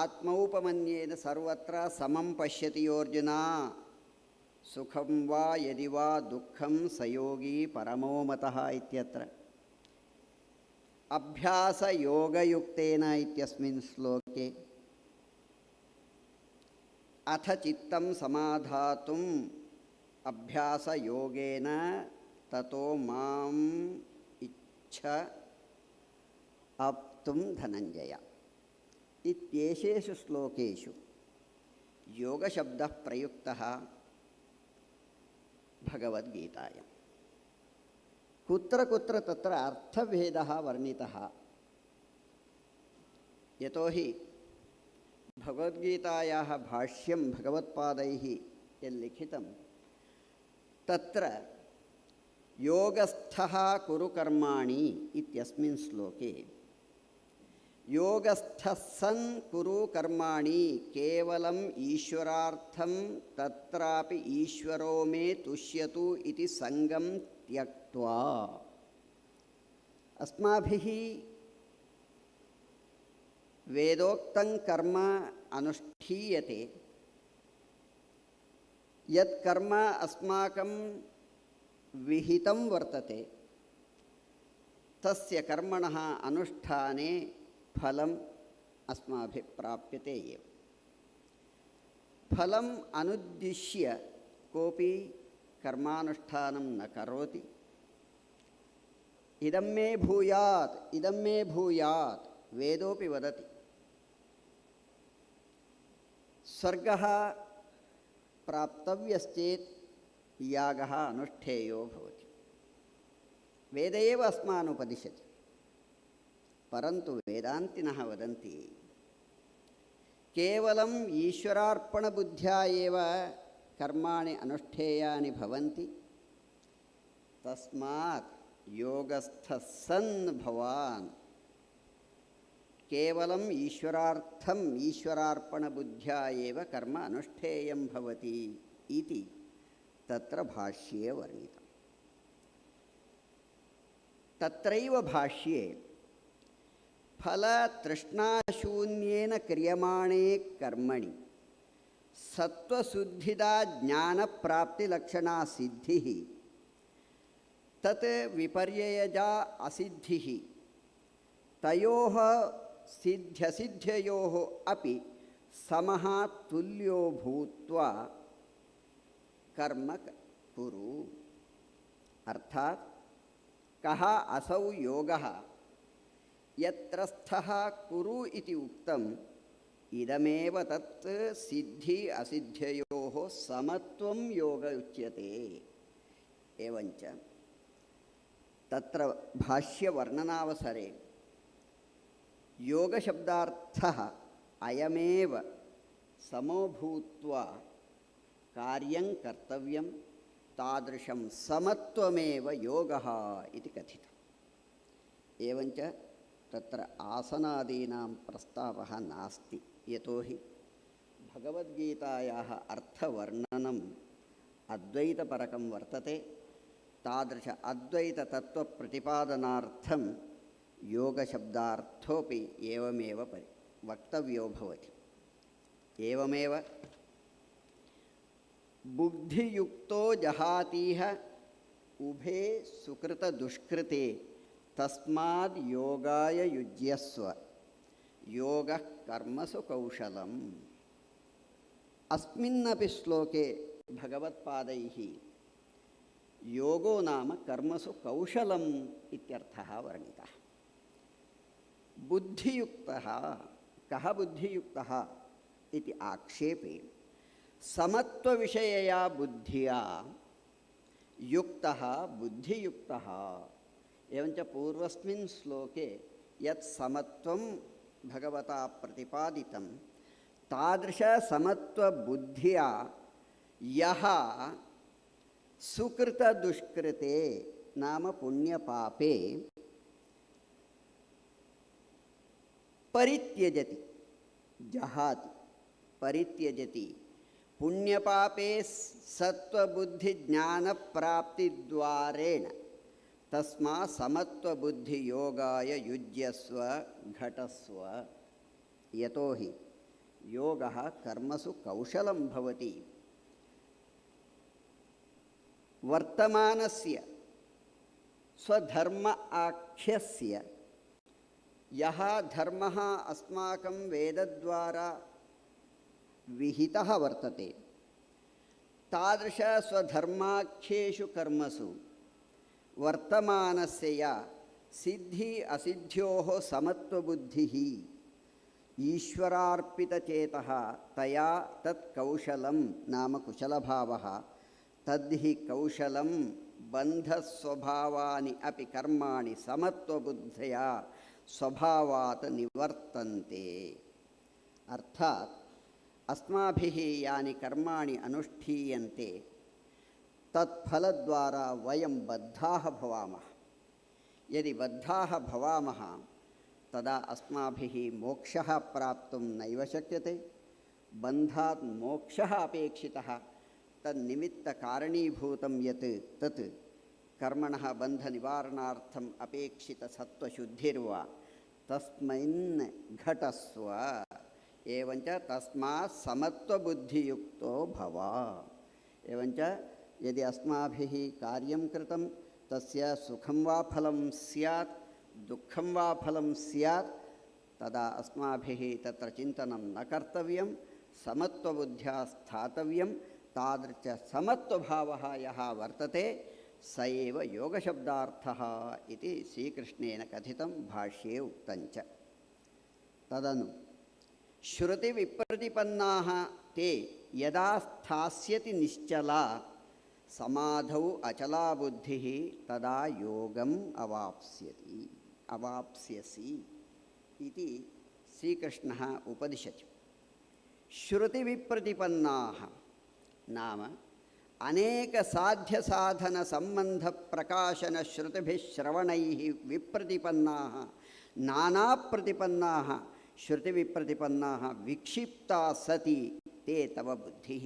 आत्मौपमन्येन सर्वत्र समं पश्यति योऽर्जुन, सुखं वा यदि वा दुःखं स योगी परमो मतः इत्यत्र अभ्यासयोगयुक्तेन इत्यस्मिन् श्लोके अथ चित्तं समाधातुम् अभ्यासयोगेन ततो माम् इच्छ अप्तुं धनञ्जय इत्येषेषु श्लोकेषु योगशब्दः प्रयुक्तः भगवद्गीतायां। कुत्र कुत्र तत्र अर्थभेदः वर्णितः, यतोहि भगवद्गीतायाः भाष्यं भगवत्पादैः यल्लिखितं तत्र योगस्थः कुरु कर्माणि इत्यस्मिन् श्लोके योगस्थः सन् कुरु कर्माणि केवलम् ईश्वरार्थं तत्रापि ईश्वरो मे तुष्यतु इति संगं त्यक्त्वा अस्माभिः वेदोक्तं कर्म अनुष्ठीयते, यत् कर्म अस्माकं विहितं वर्तते तस्य कर्मणः अनुष्ठाने फलम् अस्माभिः प्राप्यते एव। फलम् अनुद्दिश्य कोऽपि कर्मानुष्ठानं न करोति। इदं मे भूयात् इदं मे भूयात् वेदोऽपि वदति। स्वर्गः प्राप्तव्यश्चेत् यागः अनुष्ठेयो भवति। वेद एव अस्मान् उपदिशति, परन्तु वेदान्तिनः वदन्ति केवलम् ईश्वरार्पणबुद्ध्या एव कर्माणि अनुष्ठेयानि भवन्ति, तस्मात् योगस्थः सन् भवान् केवलम् ईश्वरार्थम् ईश्वरार्पणबुद्ध्या एव कर्म अनुष्ठेयं भवति इति तत्र भाष्ये वर्णितम्। तत्रैव भाष्ये फलतृष्णाशून्येन क्रियमाणे कर्मणि सत्त्वशुद्धिदा ज्ञानप्राप्तिलक्षणा सिद्धिः तत् विपर्ययजा असिद्धिः तयोः सिद्ध्यसिद्ध्ययोः अपि समः तुल्यो भूत्वा कर्म कुरु। अर्थात् कः असौ योगः यत्र स्थः कुरु इति उक्तम् इदमेव तत् सिद्धि असिद्ध्ययोः समत्वं योग उच्यते। एवञ्च तत्र भाष्यवर्णनावसरे योगशब्दार्थः अयमेव समो भूत्वा कार्यं कर्तव्यं तादृशं समत्वमेव योगः इति कथितम्। एवञ्च तत्र आसनादीनां प्रस्तावः नास्ति, यतोहि भगवद्गीतायाः अर्थवर्णनम् अद्वैतपरकं वर्तते। तादृश अद्वैततत्त्वप्रतिपादनार्थं योगशब्दार्थोपि एवमेव वक्तव्यो भवति। एवमेव बुद्धियुक्तो जहातीह उभे सुकृतदुष्कृते तस्माद् योगाय युज्यस्व योगः कर्मसु कौशलम्। अस्मिन्नपि श्लोके भगवत्पादैः योगो नाम कर्मसु कौशलम् इत्यर्थः वर्णितः। बुद्धियुक्तः कः बुद्धियुक्तः इति आक्षेपे समत्वविषयया बुद्धिया युक्तः बुद्धियुक्तः। एवञ्च पूर्वस्मिन् श्लोके यत् समत्वं भगवता प्रतिपादितं तादृश समत्वबुद्धिया यः सुकृतदुष्कृते नाम पुण्यपापे परित्यजति जहाति परित्यजति पुण्यपापे सत्वबुद्धिज्ञानप्राप्तिद्वारेण तस्मात् समत्वबुद्धियोगाय युज्यस्व घटस्व। यतो हि योगः कर्मसु कौशलं भवति। वर्तमानस्य स्वधर्म आख्यस्य यः धर्मः अस्माकं वेदद्वारा विहितः वर्तते तादृश स्वधर्माख्येषु कर्मसु वर्तमानस्य या सिद्धि असिद्ध्योः समत्वबुद्धिः ईश्वरार्पितचेतः तया तत्कौशलं नाम कुशलभावः तद्धि कौशलं बन्धस्वभावानि अपि कर्माणि समत्वबुद्धया स्वभावात् निवर्तन्ते। अर्थात् अस्माभिः यानि कर्माणि अनुष्ठीयन्ते तत्फलद्वारा वयं बद्धाः भवामः। यदि बद्धाः भवामः तदा अस्माभिः मोक्षः प्राप्तुं नैव शक्यते। बन्धात् मोक्षः अपेक्षितः। तन्निमित्तकारणीभूतं यत् तत् कर्मणः बन्धनिवारणार्थम् अपेक्षितसत्त्वशुद्धिर्वा तस्मिन् घटस्व। एवञ्च तस्मात् समत्वबुद्धियुक्तो भव। एवञ्च यदि अस्माभिः कार्यं कृतं तस्य सुखं वा फलं स्यात् दुःखं वा फलं स्यात् तदा अस्माभिः तत्र चिन्तनं न कर्तव्यं, समत्वबुद्ध्या स्थातव्यं। तादृश समत्वभावः यः वर्तते स एव योगशब्दार्थः इति श्रीकृष्णेन कथितं भाष्ये उक्तञ्च। तदनु श्रुतिविप्रतिपन्नाः ते यदा स्थास्यति निश्चला समाधौ अचला बुद्धिः तदा योगम् अवाप्स्यसि इति श्रीकृष्णः उपदिशति। श्रुतिविप्रतिपन्नाः नाम अनेक साध्य साधन संबंध प्रकाशन श्रुतिभिः श्रवणैः विप्रतिपन्नाः नाना प्रतिपन्नाः श्रुति विप्रतिपन्नाः विक्षिप्ता सति ते तव बुद्धिः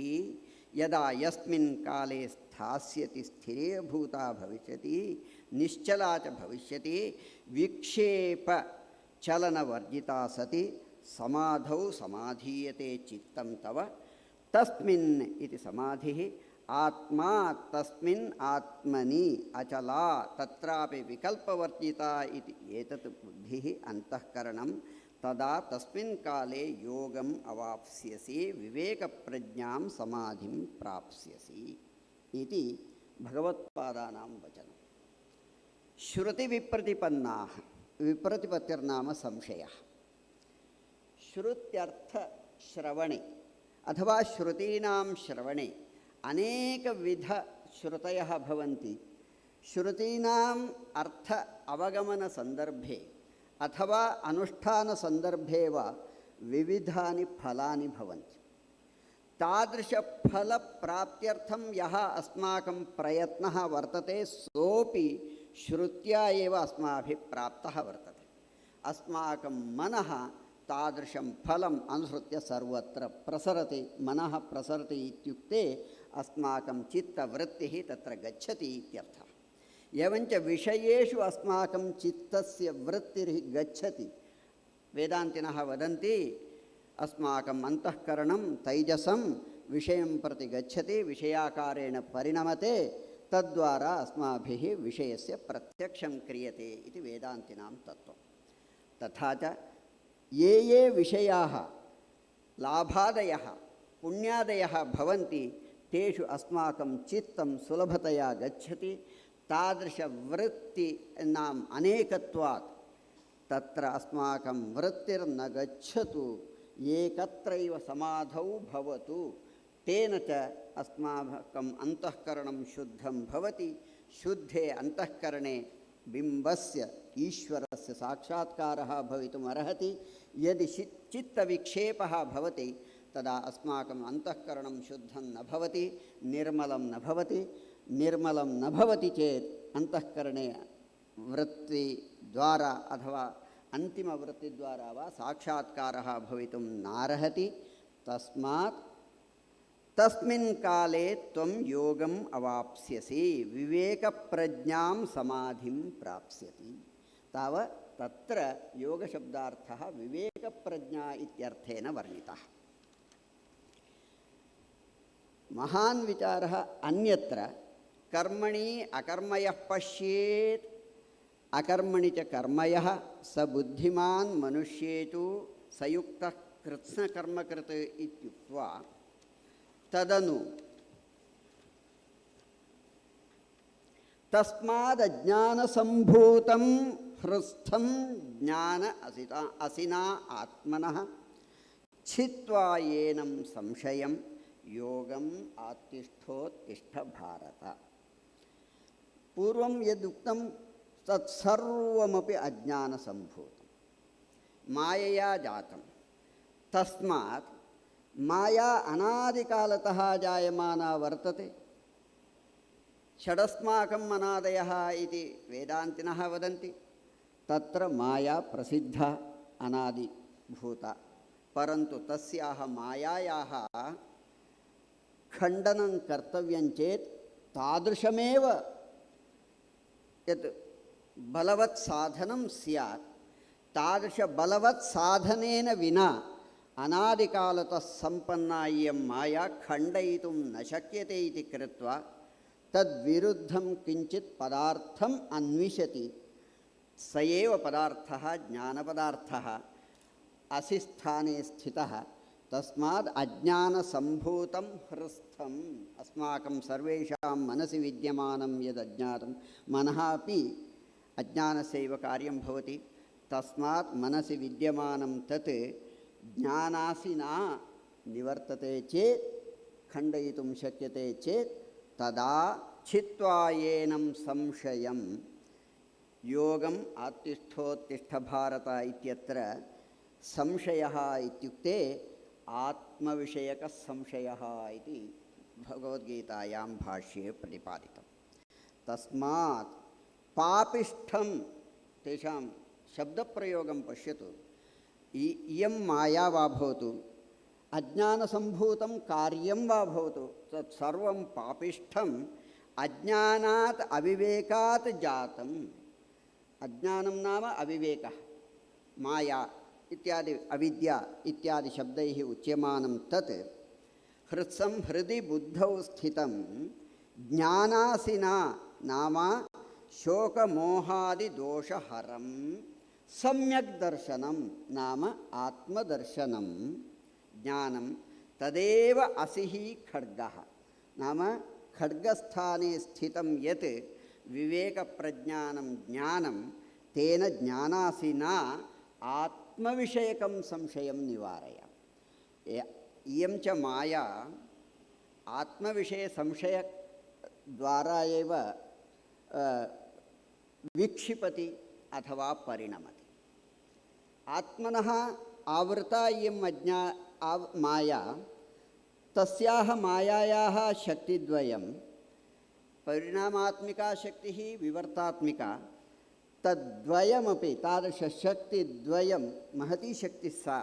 यदा यस्मिन् काले स्थास्यति स्थिरीभूता भविष्यति निश्चला च भविष्यति विक्षेप चलनवर्जिता सति समाधौ समाधीयते चित्तं तव तस्मिन् इति समाधिः आत्मा तस्मिन् आत्मनि अचला तत्रापि विकल्पवर्जिता इति एतत् बुद्धिः अंतःकरणं तदा तस्मिन् काले योगम् अवाप्स्यसि विवेकप्रज्ञां समाधिं प्राप्स्यसि इति भगवत्पादानां वचनं। श्रुतिविप्रतिपन्नाः विप्रतिपत्तिर्नाम संशयः। श्रुत्यर्थ श्रवणे अथवा श्रुतीनां श्रवणे अनेकविध श्रुतयः भवन्ति। श्रुतीनाम् अर्थ अवगमन संदर्भे अथवा अनुष्ठान संदर्भे वा विविधानि फलानि भवन्ति। तादृश फल प्राप्त्यर्थं यः अस्माकं प्रयत्नः वर्तते सोपि श्रुत्या एव अस्माभिः प्राप्तः वर्तते। अस्माकं मनः तादृशं फलम् अनुसृत्य सर्वत्र प्रसरति। मनः प्रसरति इत्युक्ते अस्माकं चित्तवृत्तिः तत्र गच्छति इत्यर्थः। एवञ्च विषयेषु अस्माकं चित्तस्य वृत्तिर्हि गच्छति। वेदान्तिनः वदन्ति अस्माकम् अन्तःकरणं तैजसं विषयं प्रति गच्छति, विषयाकारेण परिणमते, तद्वारा अस्माभिः विषयस्य प्रत्यक्षं क्रियते इति वेदान्तिनां तत्त्वं। तथा च ये ये विषयाः लाभादयः पुण्यादयः भवन्ति तेषु अस्माकं चित्तं सुलभतया गच्छति। तादृशवृत्तीनाम् अनेकत्वात् तत्र अस्माकं वृत्तिर्न गच्छतु, एकत्रैव समाधौ भवतु, तेन च अस्माकम् अन्तःकरणं शुद्धं भवति। शुद्धे अन्तःकरणे बिम्बस्य ईश्वरस्य साक्षात्कारः भवितुम् अर्हति। यदि चित्तविक्षेपः भवति तदा अस्माकम् अन्तःकरणं शुद्धं न भवति, निर्मलं न भवति। निर्मलं न भवति चेत् अन्तःकरणे वृत्तिद्वारा अथवा अन्तिमवृत्तिद्वारा वा साक्षात्कारः भवितुं नार्हति। तस्मात् तस्मिन् काले त्वं योगम् अवाप्स्यसि, विवेकप्रज्ञां समाधिं प्राप्स्यति। तावत् तत्र योगशब्दार्थः विवेकप्रज्ञा इत्यर्थेन वर्णितः। महान् विचारः अन्यत्र कर्मणि अकर्मयः पश्येत् अकर्मणि च कर्मयः स बुद्धिमान् मनुष्येषु सयुक्तः कृत्स्नकर्मकृत् इत्युक्त्वा तदनु तस्मादज्ञानसम्भूतं हृस्थं ज्ञान असिना आत्मनः छित्त्वा येनं संशयं योगम् आत्तिष्ठोत्तिष्ठ भारत। पूर्वं यदुक्तं तत्सर्वमपि अज्ञानसम्भूतं मायया जातं। तस्मात् माया अनादिकालतः जायमाना वर्तते। षडस्माकम् अनादयः इति वेदान्तिनः वदन्ति। तत्र माया प्रसिद्धा अनादिभूता, परन्तु तस्याः मायायाः खण्डनं कर्तव्यं चेत् तादृशमेव यत् बलवत् साधनं स्यात्। तादृशबलवत् साधनेन विना अनादिकालतः सम्पन्ना इयं माया खण्डयितुं न शक्यते इति कृत्वा तद्विरुद्धं किञ्चित् पदार्थम् अन्विषति। स एव पदार्थः ज्ञानपदार्थः असिस्थाने स्थितः। तस्माद् अज्ञानसम्भूतं हृस्थम्। अस्माकं सर्वेषां मनसि विद्यमानं यदज्ञातं, मनः अपि अज्ञानस्यैव कार्यं भवति। तस्मात् मनसि विद्यमानं तत् ज्ञानासिना निवर्तते चेत्, खण्डयितुं शक्यते चेत्, तदा छित्त्वा येनं संशयं योगम् आत्तिष्ठोत्तिष्ठ भारत इत्यत्र संशयः इत्युक्ते आत्मविषयकः संशयः इति भगवद्गीतायां भाष्ये प्रतिपादितं। तस्मात् पापिष्ठं तेषां शब्दप्रयोगं पश्यतु। इयं माया वा भवतु, अज्ञानसम्भूतं कार्यं वा भवतु, तत्सर्वं पापिष्ठम् अज्ञानात् अविवेकात् जातम्। अज्ञानं नाम अविवेकः, माया इत्यादि अविद्या इत्यादि शब्दैः उच्यमानं तत् हृत्सं हृदि बुद्धौ स्थितं ज्ञानासिना नाम शोकमोहादिदोषहरं सम्यक् दर्शनं नाम आत्मदर्शनं ज्ञानं तदेव असिः खड्गः नाम खड्गस्थाने स्थितं यत् विवेकप्रज्ञानं ज्ञानं तेन ज्ञानासिना आत्मविषयकं संशयं निवारय। इयं च माया आत्मविषयसंशयद्वारा एव विक्षिपति अथवा परिणमति। आत्मनः आवृता इयं माया, तस्याः मायायाः शक्तिद्वयं परिणामात्मिका शक्तिः विवर्तात्मिका, तद्वयमपि तादृशशक्तिद्वयं महती शक्तिः सा,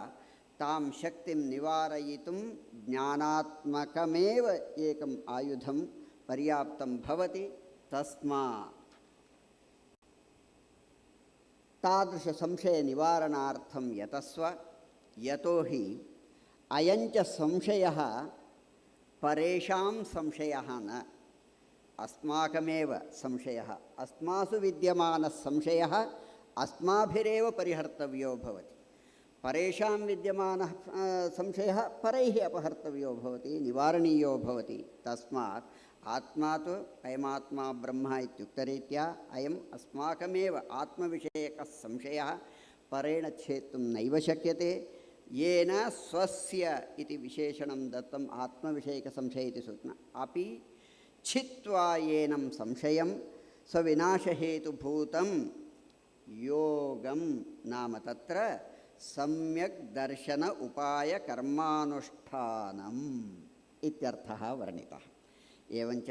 तां शक्तिं निवारयितुं ज्ञानात्मकमेव एकम् आयुधं पर्याप्तं भवति। तस्मात् तादृशसंशयनिवारणार्थं यतस्व यतो हि अयञ्च संशयः परेषां संशयः न अस्माकमेव संशयः अस्मासु विद्यमानः संशयः अस्माभिरेव परिहर्तव्यो भवति परेषां विद्यमानः संशयः परैः अपहर्तव्यो भवति निवारणीयो भवति तस्मात् आत्मा तु अयमात्मा ब्रह्म इत्युक्तरीत्या अयम् अस्माकमेव आत्मविषयकः संशयः परेण छेत्तुं नैव शक्यते येन स्वस्य इति विशेषणं दत्तम् आत्मविषयकसंशय इति सूचना अपि छित्त्वा येनं संशयं स्वविनाशहेतुभूतं योगं नाम तत्र सम्यक् दर्शन उपाय कर्मानुष्ठानम् इत्यर्थः वर्णितः एवञ्च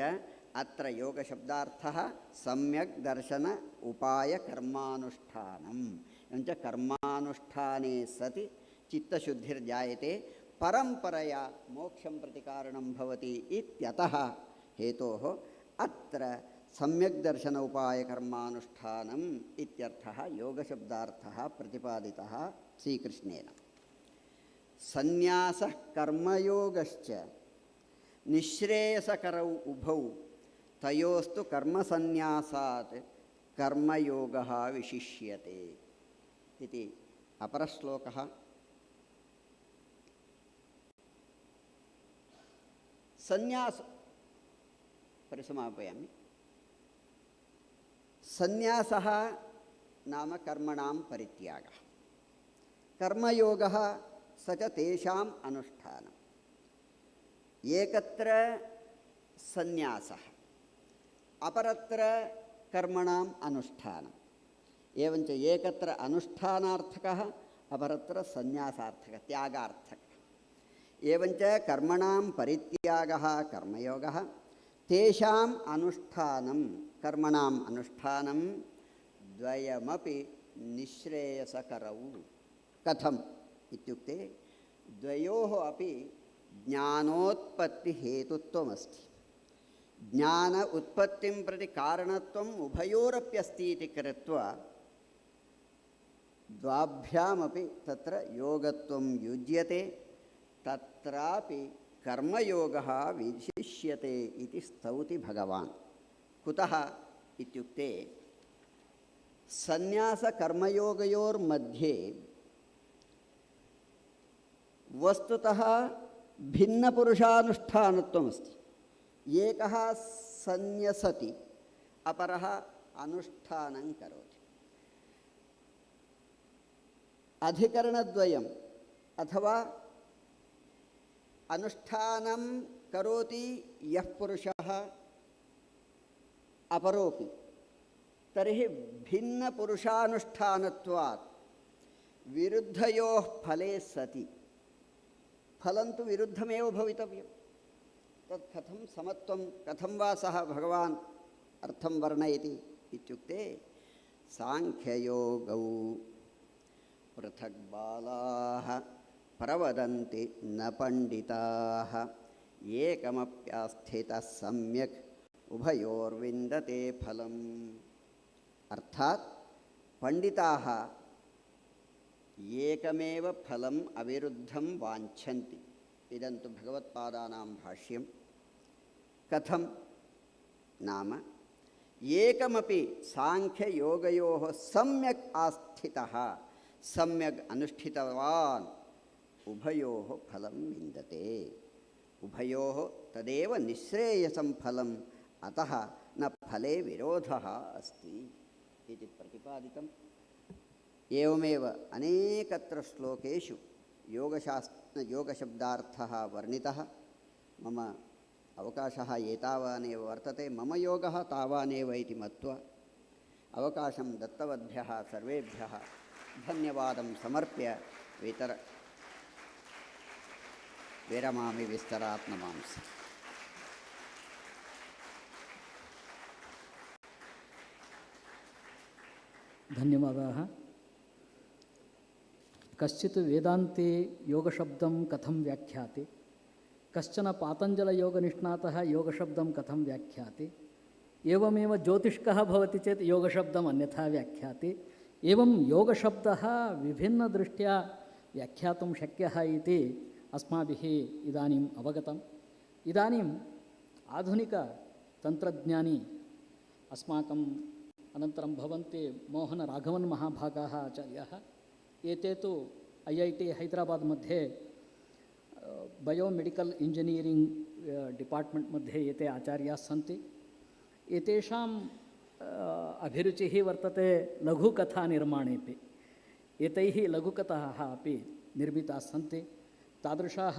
अत्र योगशब्दार्थः सम्यक् दर्शन उपाय कर्मानुष्ठानम् एवञ्च कर्मानुष्ठाने सति चित्तशुद्धिर्जायते परम्परया मोक्षं प्रति कारणं भवति इत्यतः हेतोः अत्र सम्यक् दर्शन उपाय कर्मानुष्ठानम् इत्यर्थः योगशब्दार्थः प्रतिपादितः श्रीकृष्णेन सन्न्यासः कर्मयोगश्च निःश्रेयसकरौ उभौ तयोस्तु कर्मसन्न्यासात् कर्मयोगः विशिष्यते इति अपरश्लोकः सन्यास परिसमापयामि सन्यासः नाम कर्मणां परित्यागः कर्मयोगः स च तेषाम् अनुष्ठानम् एकत्र सन्यासः अपरत्र कर्मणाम् अनुष्ठानम् एवञ्च एकत्र अनुष्ठानार्थकः अपरत्र सन्यासार्थकः त्यागार्थकः एवञ्च कर्मणां परित्यागः कर्मयोगः तेषाम् अनुष्ठानं कर्मणाम् अनुष्ठानं द्वयमपि निःश्रेयसकरौ कथम् इत्युक्ते द्वयोः अपि ज्ञानोत्पत्तिहेतुत्वमस्ति ज्ञान उत्पत्तिं प्रति कारणत्वम् उभयोरप्यस्ति इति कृत्वा द्वाभ्यामपि तत्र योगत्वं युज्यते तत्रापि कर्मयोगः विशिष्यते इति स्तौति भगवान् कुतः इत्युक्ते सन्न्यासकर्मयोगयोर्मध्ये वस्तुतः भिन्नपुरुषानुष्ठानत्वमस्ति एकः सन्न्यसति अपरः अनुष्ठानं करोति अधिकरणद्वयम् अथवा अनुष्ठानं करोति यः पुरुषः अपरोपि तर्हि भिन्नपुरुषानुष्ठानत्वात् विरुद्धयोः फले सति फलं तु विरुद्धमेव भवितव्यं तत् कथं समत्वं कथं वा सः भगवान् अर्थं वर्णयति इत्युक्ते सांख्ययोगौ पृथक् बालाः प्रवदन्ति न पंडिताः एकमप्यास्थितः सम्यक् उभयोर्विन्दते फलम् अर्थात् पंडिताः एकमेव फलम् अविरुद्धं वाञ्छन्ति इदन्तु भगवत्पादानां भाष्यं कथं नाम एकमपि सांख्ययोगयोः सम्यक् आस्थितः सम्यक् अनुष्ठितवान् उभयोः फलं विन्दते उभयोः तदेव निःश्रेयसं फलम् अतः न फले विरोधः अस्ति इति प्रतिपादितम् एवमेव अनेकत्र श्लोकेषु योगशब्दार्थः वर्णितः मम अवकाशः एतावानेव वर्तते मम योगः तावानेव इति मत्वा अवकाशं दत्तवद्भ्यः सर्वेभ्यः धन्यवादं समर्प्य विरमामि विस्तरात् नमांसि। धन्यवादाः। कश्चित् वेदान्ते योगशब्दं कथं व्याख्याति कश्चन पातञ्जलयोगनिष्णातः योगशब्दं कथं व्याख्याति एवमेव ज्योतिष्कः भवति चेत् योगशब्दम् अन्यथा व्याख्याति एवं योगशब्दः विभिन्नदृष्ट्या व्याख्यातुं शक्यः इति अस्माभिः इदानीम् अवगतम्। इदानीम् आधुनिकतन्त्रज्ञानी अस्माकम् अनन्तरं भवन्ति मोहनराघवन् महाभागाः आचार्याः। एते तु IIT हैदराबाद् मध्ये बयोमेडिकल् इंजिनियरिंग् डिपार्ट्मेण्ट् मध्ये एते आचार्याः सन्ति। एतेषाम् अभिरुचिः वर्तते लघुकथानिर्माणेपि। एतैः लघुकथाः अपि निर्मिताः सन्ति। तादृशाः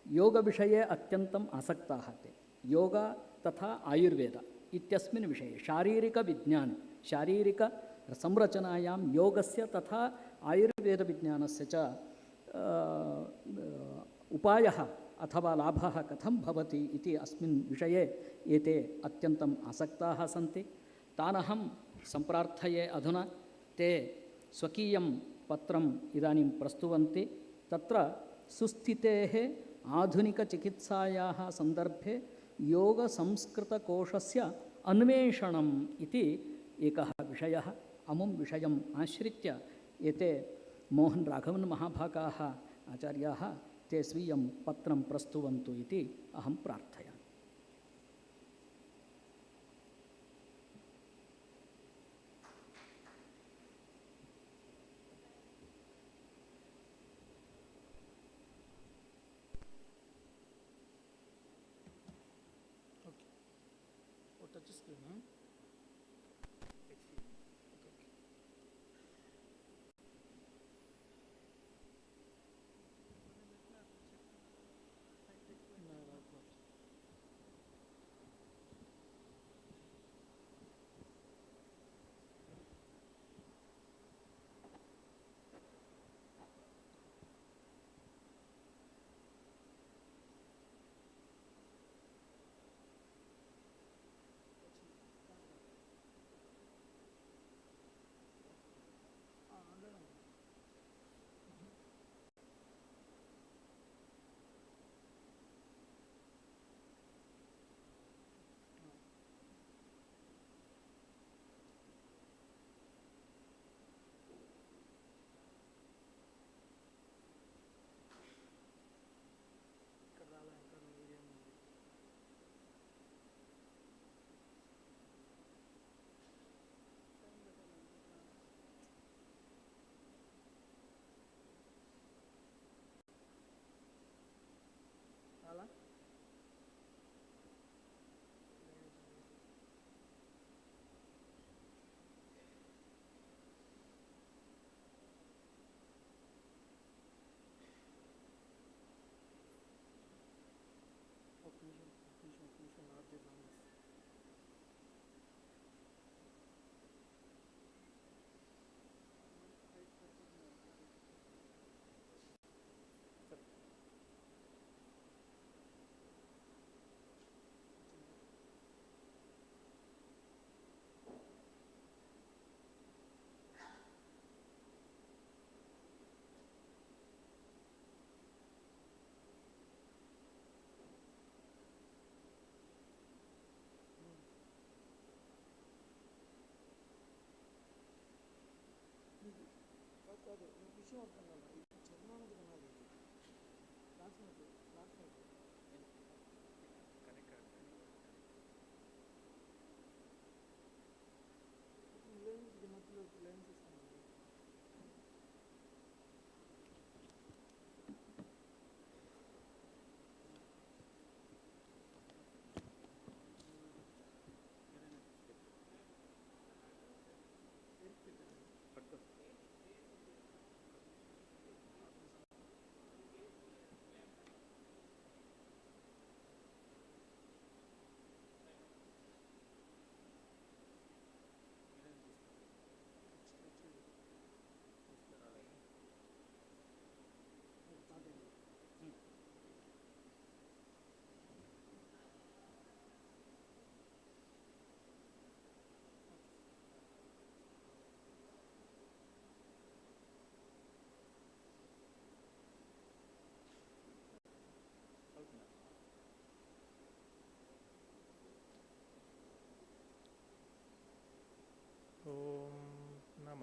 योगविषये अत्यन्तम् आसक्ताः ते। योग तथा आयुर्वेद इत्यस्मिन् विषये शारीरिकविज्ञाने शारीरिकसंरचनायां योगस्य तथा आयुर्वेदविज्ञानस्य च उपायः अथवा लाभः कथं भवति इति अस्मिन् विषये एते अत्यन्तम् आसक्ताः सन्ति। तानहं सम्प्रार्थये अधुना ते स्वकीयं पत्रम् इदानीं प्रस्तुवन्ति। तत्र सुस्थितेः आधुनिकचिकित्सायाः सन्दर्भे योगसंस्कृतकोशस्य अन्वेषणम् इति एकः विषयः। अमुं विषयम् आश्रित्य एते मोहन राघवन् महाभागाः आचार्याः ते स्वीयं पत्रं प्रस्तुवन्तु इति अहं प्रार्थयामि।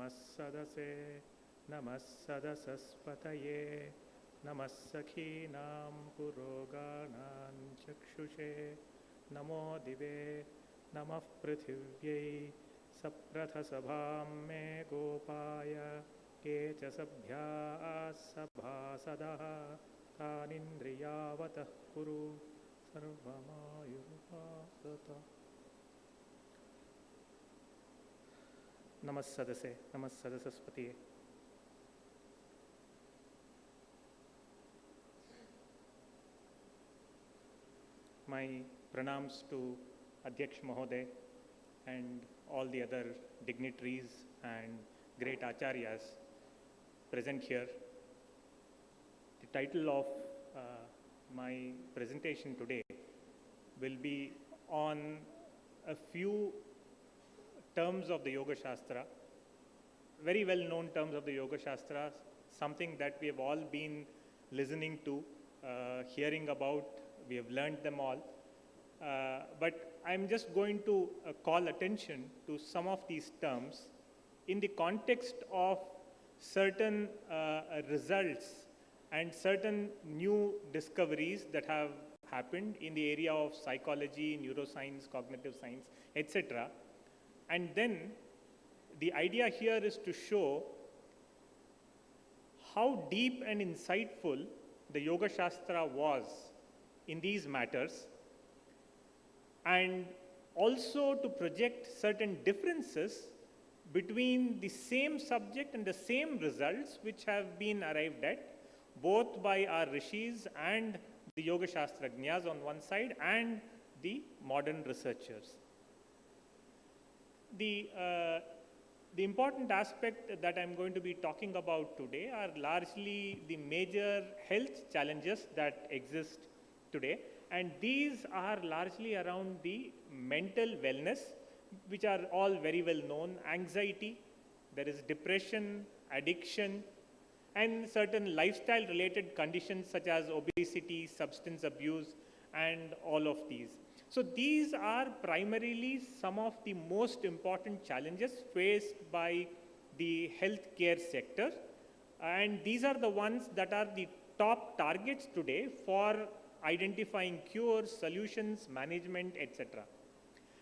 नमः सदसे नमः सदसस्पतये नमः सखीनां पुरोगानां चक्षुषे नमो दिवे नमः पृथिव्यै सप्रथसभां मे गोपाय के च सभ्याः सभासदः तानिन्द्रियावतः कुरु सर्वमायुर्भासत। नमः सदसे नमः सदसस्पतिये। My pranams to Adhyaksh Mahoday and all the other dignitaries and great acharyas present here. The title of my presentation today will be on a few terms of the Yoga Shastra, very well known terms of the Yoga Shastra, something that we have all been listening to, hearing about, we have learned them all. But I'm just going to call attention to some of these terms in the context of certain results and certain new discoveries that have happened in the area of psychology, neuroscience, cognitive science, etc. And then the idea here is to show how deep and insightful the Yoga Shastra was in these matters, and also to project certain differences between the same subject and the same results which have been arrived at both by our rishis and the Yoga Shastrajñas on one side and the modern researchers. The important aspect that I'm going to be talking about today are largely the major health challenges that exist today, and these are largely around the mental wellness, which are all very well known: anxiety, there is depression, addiction, and certain lifestyle related conditions such as obesity, substance abuse, and all of these. So these are primarily some of the most important challenges faced by the healthcare sector, and these are the ones that are the top targets today for identifying cures, solutions, management, etc.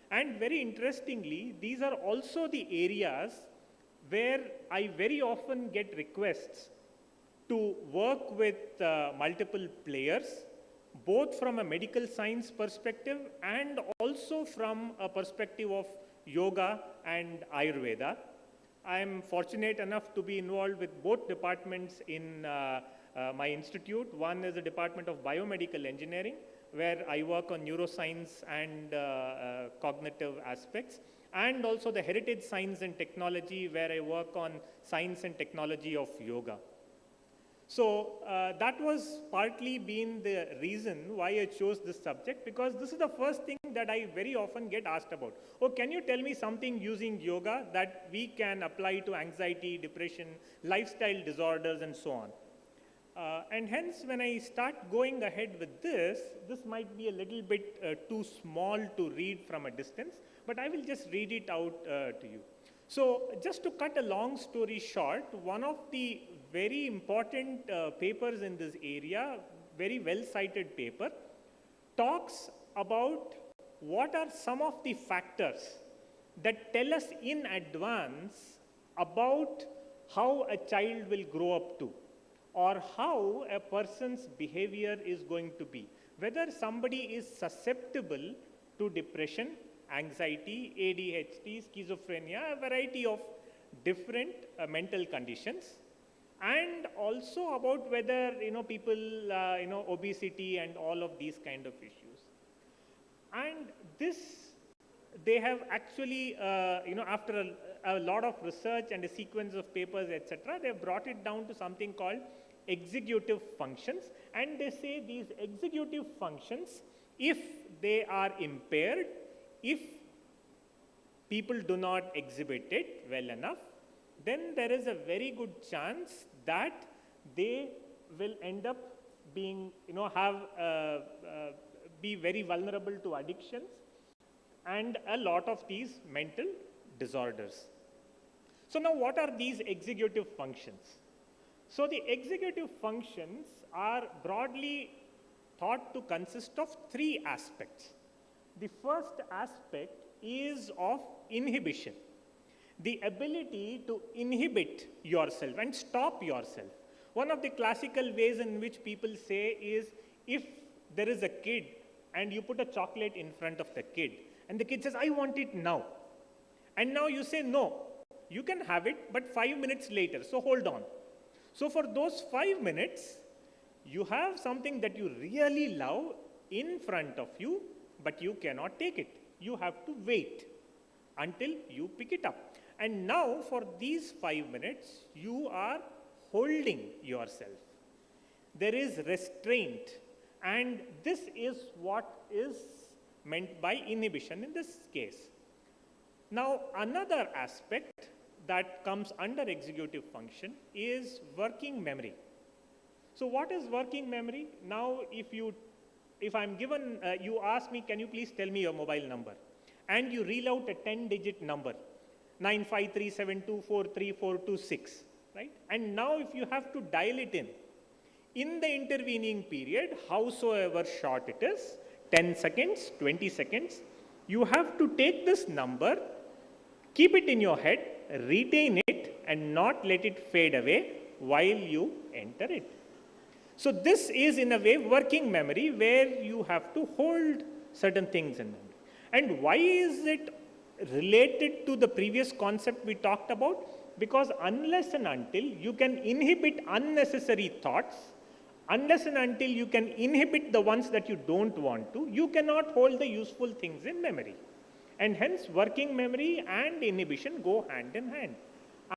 And very interestingly, these are also the areas where I very often get requests to work with multiple players, both from a medical science perspective and also from a perspective of yoga and Ayurveda. I am fortunate enough to be involved with both departments in my institute. One is the Department of Biomedical Engineering, where I work on neuroscience and cognitive aspects, and also the Heritage Science and Technology, where I work on science and technology of yoga. So that was partly been the reason why I chose this subject, because this is the first thing that I very often get asked about. Oh, can you tell me something using yoga that we can apply to anxiety, depression, lifestyle disorders, and so on? And hence, when I start going ahead with this might be a little bit too small to read from a distance, but I will just read it out to you. So just to cut a long story short, one of the very important papers in this area, very well cited paper, talks about what are some of the factors that tell us in advance about how a child will grow up to, or how a person's behavior is going to be, whether somebody is susceptible to depression, anxiety, ADHD, schizophrenia, a variety of different mental conditions, and also about whether people obesity and all of these kind of issues. And this they have actually after a lot of research and a sequence of papers, etc., they have brought it down to something called executive functions, and they say these executive functions, if they are impaired, if people do not exhibit it well enough, then there is a very good chance that they will end up being, be very vulnerable to addictions and a lot of these mental disorders. So now what are these executive functions? So the executive functions are broadly thought to consist of three aspects. The first aspect is of inhibition, the ability to inhibit yourself and stop yourself. One of the classical ways in which people say is, if there is a kid and you put a chocolate in front of the kid and the kid says, I want it now. And now you say, no, you can have it, but 5 minutes later, so hold on. So for those 5 minutes, you have something that you really love in front of you, but you cannot take it. You have to wait until you pick it up. And now for these 5 minutes, you are holding yourself. There is restraint. And this is what is meant by inhibition in this case. Now, another aspect that comes under executive function is working memory. So what is working memory? Now, if I'm given, you ask me, can you please tell me your mobile number? And you reel out a 10-digit number, 95372434426, right? And now if you have to dial it in the intervening period, howsoever short it is, 10 seconds, 20 seconds, you have to take this number, keep it in your head, retain it, and not let it fade away while you enter it. So this is in a way working memory, where you have to hold certain things in memory. And why is it related to the previous concept we talked about? Because unless and until you can inhibit unnecessary thoughts, unless and until you can inhibit the ones that you don't want to, you cannot hold the useful things in memory. And hence working memory and inhibition go hand in hand.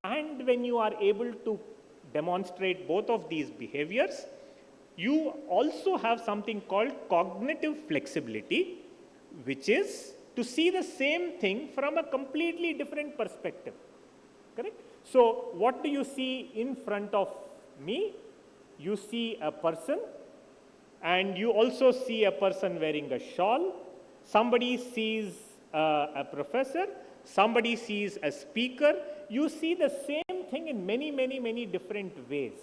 And when you are able to demonstrate both of these behaviors, you also have something called cognitive flexibility, which is to see the same thing from a completely different perspective. Correct? So what do you see in front of me? You see a person, and you also see a person wearing a shawl. Somebody sees a professor, somebody sees a speaker. You see the same thing in many, many, many different ways.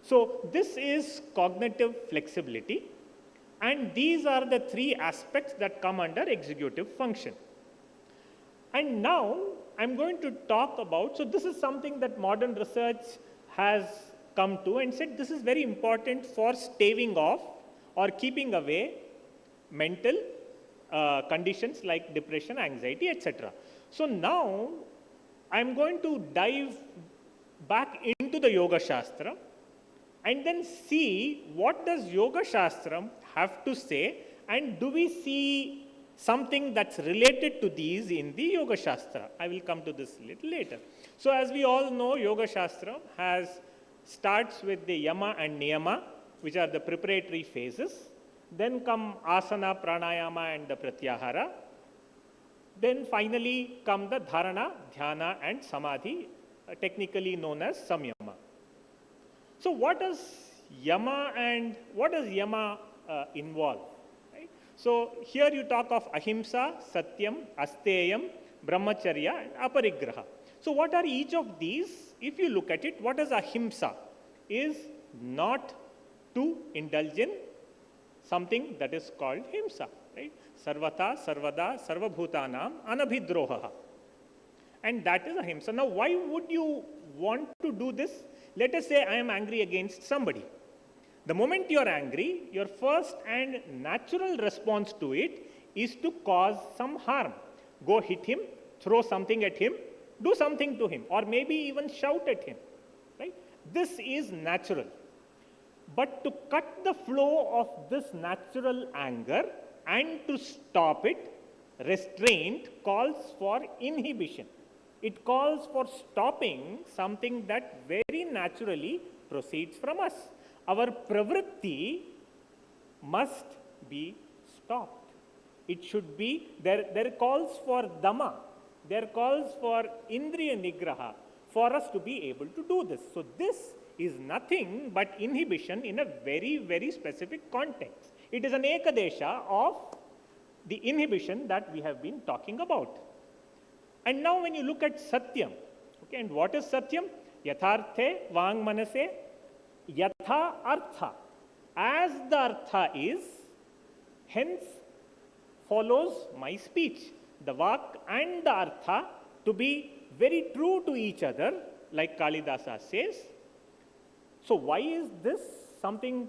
So this is cognitive flexibility, and these are the three aspects that come under executive function. And now I'm going to talk about, so this is something that modern research has come to and said this is very important for staving off or keeping away mental conditions like depression, anxiety, etc. So now I'm going to dive back into the Yoga Shastra and then see what does Yoga Shastra have to say, and do we see something that's related to these in the Yoga Shastra. I will come to this a little later. So as we all know, Yoga Shastra starts with the Yama and Niyama, which are the preparatory phases. Then come Asana, Pranayama and the Pratyahara. Then finally come the Dharana, Dhyana and Samadhi, technically known as Samyama. So what does Yama involve? Right? So here you talk of Ahimsa, Satyam, Asteyam, Brahmacharya and Aparigraha. So what are each of these? If you look at it, what is Ahimsa? Is not to indulge in something that is called Himsa. Right? Sarvata, Sarvada, Sarvabhutanam, Anabhidroha. And that is Ahimsa. Now why would you want to do this? Let us say I am angry against somebody. The moment you are angry, your first and natural response to it is to cause some harm. Go hit him, throw something at him, do something to him, or maybe even shout at him. Right? This is natural. But to cut the flow of this natural anger and to stop it, restraint calls for inhibition. It calls for stopping something that very naturally proceeds from us. Our pravritti must be stopped. It should be, there calls for dhamma, there calls for indriya nigraha for us to be able to do this. So this is nothing but inhibition in a very, very specific context. It is an ekadesha of the inhibition that we have been talking about. And now when you look at Satyam, Okay, and what is Satyam? Yatharthe Vang Manase Yatha Artha. As the Artha is, hence follows my speech. The Vak and the Artha to be very true to each other, like Kalidasa says. So why is this something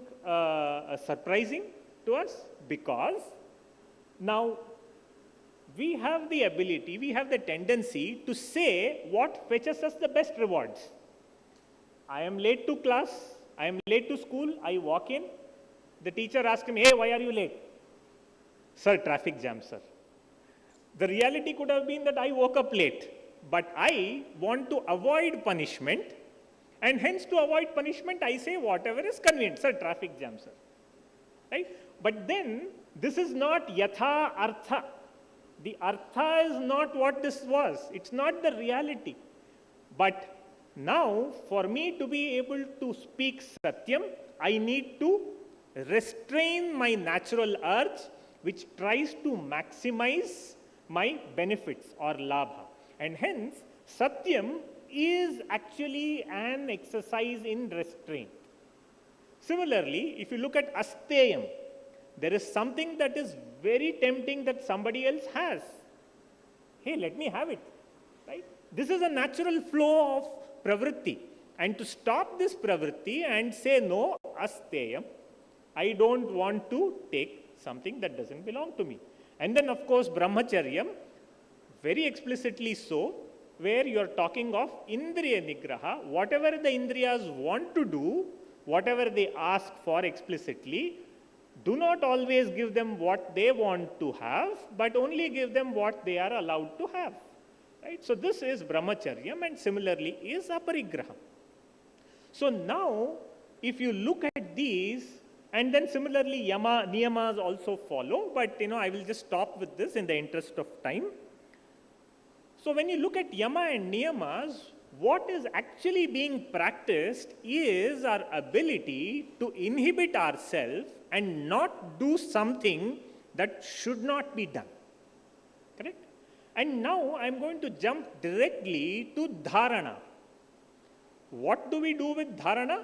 surprising to us? Because now we have the ability, we have the tendency to say what fetches us the best rewards. I am late to class, I am late to school, I walk in, the teacher asks me, hey, why are you late? Sir, traffic jam, sir. The reality could have been that I woke up late, but I want to avoid punishment, and hence to avoid punishment, I say whatever is convenient. Sir, traffic jam, sir. Right? But then, this is not yatha artha. The artha is not what this was. It's not the reality. But now, for me to be able to speak satyam, I need to restrain my natural urge, which tries to maximize my benefits or labha. And hence, satyam is actually an exercise in restraint. Similarly, if you look at asteyam, there is something that is very tempting that somebody else has. Hey, let me have it. Right? This is a natural flow of pravritti. And to stop this pravritti and say, no, asteyam, I don't want to take something that doesn't belong to me. And then, of course, brahmacharyam, very explicitly so, where you are talking of indriya nigraha, whatever the indriyas want to do, whatever they ask for explicitly, do not always give them what they want to have, but only give them what they are allowed to have. Right? So this is brahmacharyam, and similarly is aparigraham. So now, if you look at these, and then similarly niyamas also follow, but I will just stop with this in the interest of time. So when you look at yama and niyamas, what is actually being practiced is our ability to inhibit ourselves and not do something that should not be done. Correct? And now I am going to jump directly to dharana. What do we do with dharana?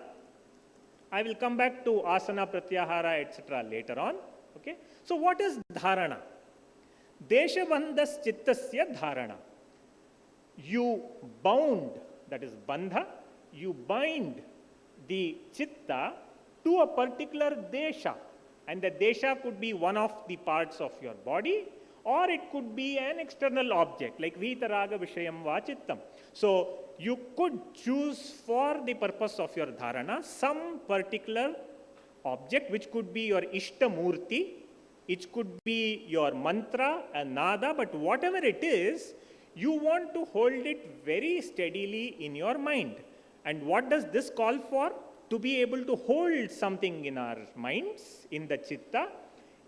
I will come back to asana, pratyahara, etc. later on. Okay? So what is dharana? Deshabandhas chittasya dharana. You bound, that is bandha, you bind the chitta to a particular desha. And the desha could be one of the parts of your body, or it could be an external object, like vitaraga vishayam va chittam. So you could choose for the purpose of your dharana some particular object, which could be your ishtamurti, it could be your mantra, a nada, but whatever it is, you want to hold it very steadily in your mind. And what does this call for? To be able to hold something in our minds, in the chitta.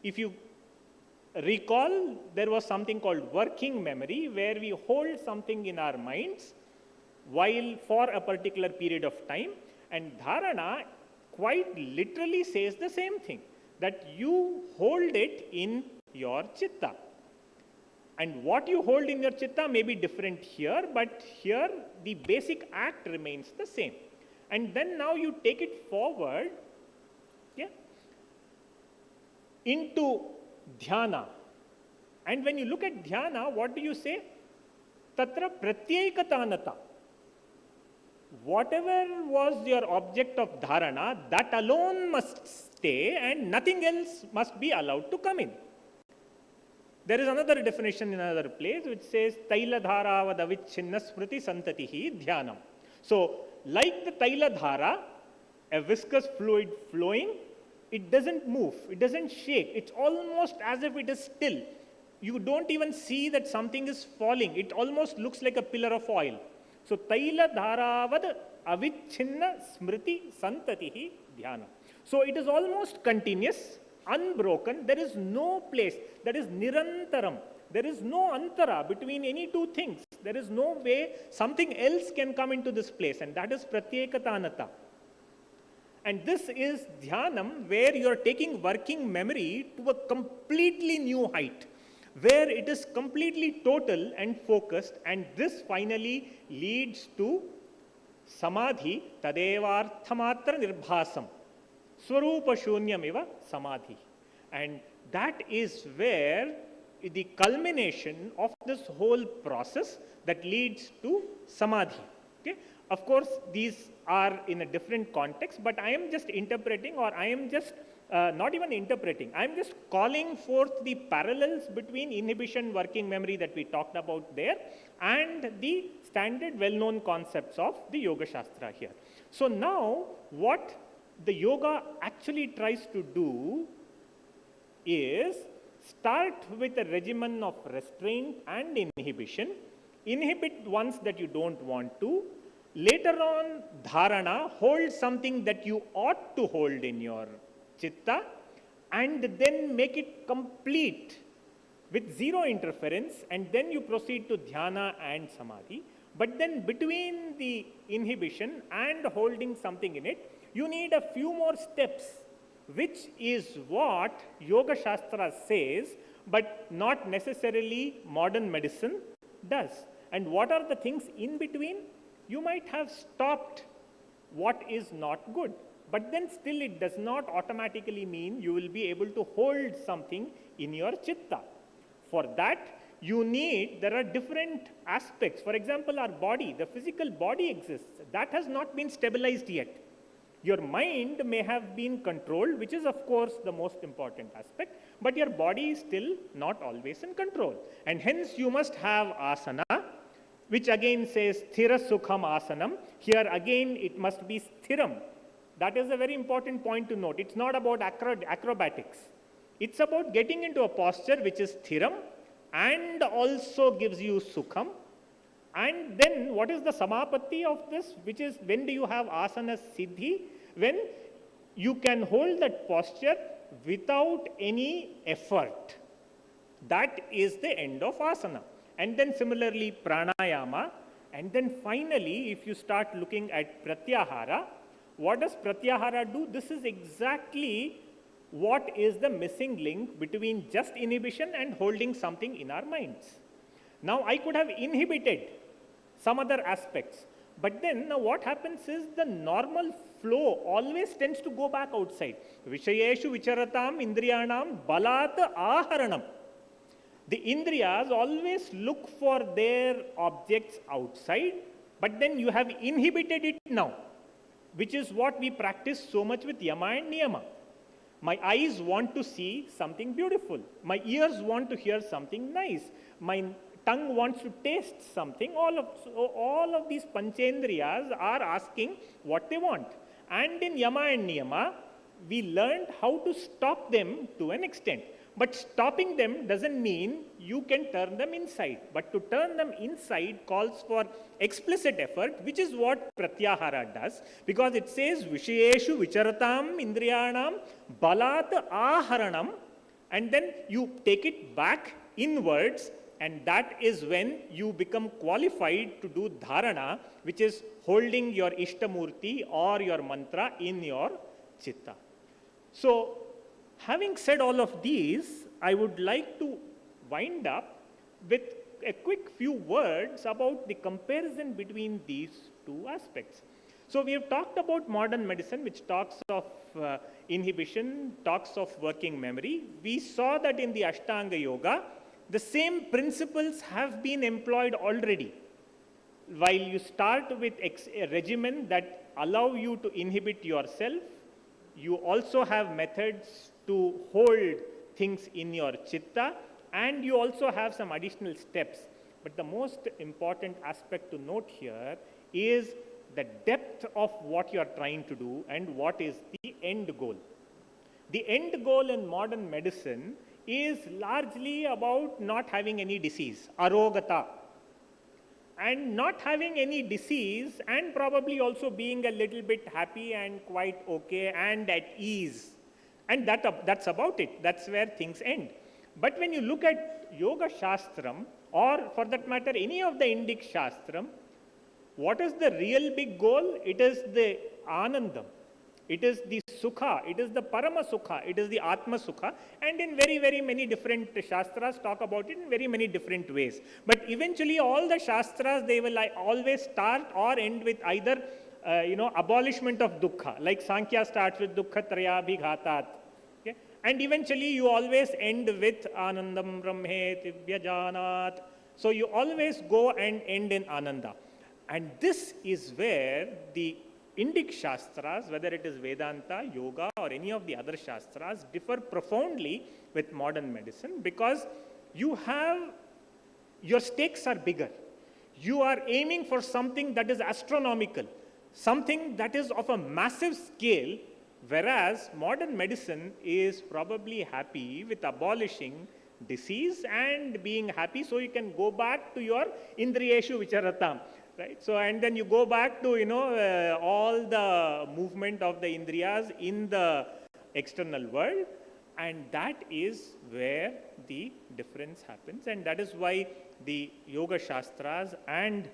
If you recall, there was something called working memory, where we hold something in our minds while for a particular period of time. And dharana quite literally says the same thing, that you hold it in your chitta. And what you hold in your chitta may be different here, but here the basic act remains the same. And then now you take it forward into dhyana. And when you look at dhyana, what do you say? Tatra pratyekatanata. Whatever was your object of dharana, that alone must stay and nothing else must be allowed to come in. There is another definition in another place which says taila dhara vadavichinna smriti santatihi dhyanam. So, like the taila dhara, a viscous fluid flowing, it doesn't move, it doesn't shake, it's almost as if it is still. You don't even see that something is falling, it almost looks like a pillar of oil. So, taila dhara vad avichinna smriti santatihi dhyanam. So, it is almost continuous, unbroken, there is no place, that is nirantaram. There is no antara between any two things. There is no way something else can come into this place, and that is pratyekatanata. And this is dhyanam, where you are taking working memory to a completely new height, where it is completely total and focused, and this finally leads to samadhi, tadevarthamatra nirbhasam, swarupa shunyamiva samadhi. And that is where the culmination of this whole process that leads to samadhi. Okay? Of course, these are in a different context, but I am just interpreting, or I am just not even interpreting, I am just calling forth the parallels between inhibition, working memory that we talked about there, and the standard well-known concepts of the Yoga Shastra here. So now, what the yoga actually tries to do is start with a regimen of restraint and inhibition, inhibit ones that you don't want to, later on dharana, hold something that you ought to hold in your chitta, and then make it complete with zero interference, and then you proceed to dhyana and samadhi. But then between the inhibition and holding something in it, you need a few more steps, which is what Yoga Shastra says, but not necessarily modern medicine does. And what are the things in between? You might have stopped what is not good, but then still it does not automatically mean you will be able to hold something in your chitta. For that, there are different aspects. For example, our body, the physical body exists. That has not been stabilized yet. Your mind may have been controlled, which is of course the most important aspect, but your body is still not always in control. And hence you must have asana, which again says sthira sukham asanam. Here again it must be sthiram. That is a very important point to note. It's not about acrobatics. It's about getting into a posture which is sthiram and also gives you sukham. And then what is the samapatti of this? Which is, when do you have asana siddhi? When you can hold that posture without any effort. That is the end of asana. And then similarly pranayama. And then finally, if you start looking at pratyahara, what does pratyahara do? This is exactly what is the missing link between just inhibition and holding something in our minds. Now I could have inhibited some other aspects, but then now what happens is the normal flow always tends to go back outside. Vishayeshu vicharatam indriyanam balat aharanam. The indriyas always look for their objects outside, but then you have inhibited it now, which is what we practice so much with yama and niyama. My eyes want to see something beautiful. My ears want to hear something nice. My tongue wants to taste something. All of these panchendriyas are asking what they want. And in yama and niyama, we learned how to stop them to an extent. But stopping them doesn't mean you can turn them inside. But to turn them inside calls for explicit effort, which is what pratyahara does. Because it says, Vishayeshu vicharatam indriyanam balat aharanam. And then you take it back inwards. And that is when you become qualified to do dharana, which is holding your Ishtamurti or your mantra in your chitta. So, having said all of these, I would like to wind up with a quick few words about the comparison between these two aspects. So we have talked about modern medicine, which talks of inhibition, talks of working memory. We saw that in the Ashtanga Yoga, the same principles have been employed already. While you start with a regimen that allow you to inhibit yourself, you also have methods to hold things in your chitta, and you also have some additional steps. But the most important aspect to note here is the depth of what you are trying to do and what is the end goal. The end goal in modern medicine is largely about not having any disease, arogata. And not having any disease, and probably also being a little bit happy and quite okay and at ease. And that's about it. That's where things end. But when you look at Yoga Shastram, or for that matter, any of the Indic Shastram, what is the real big goal? It is the Anandam. It is the Sukha, it is the Parama Sukha, it is the Atma Sukha, and in very, very many different Shastras talk about it in very many different ways. But eventually all the Shastras, they will always start or end with either, abolishment of Dukkha, like Sankhya starts with Dukkha Trayabhighatat. Okay? And eventually you always end with Anandam Brahmet Vyajanat. So you always go and end in Ananda. And this is where the Indic Shastras, whether it is Vedanta, Yoga, or any of the other Shastras, differ profoundly with modern medicine, because your stakes are bigger. You are aiming for something that is astronomical, something that is of a massive scale, whereas modern medicine is probably happy with abolishing disease and being happy so you can go back to your Indriyeshu Vicharatam. Right? So, and then you go back to, all the movement of the Indriyas in the external world, and that is where the difference happens, and that is why the Yoga Shastras and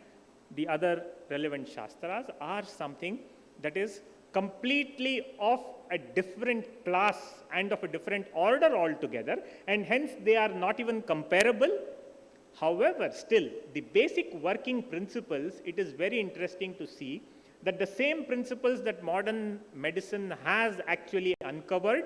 the other relevant Shastras are something that is completely of a different class and of a different order altogether, and hence they are not even comparable. However, still, the basic working principles, it is very interesting to see that the same principles that modern medicine has actually uncovered,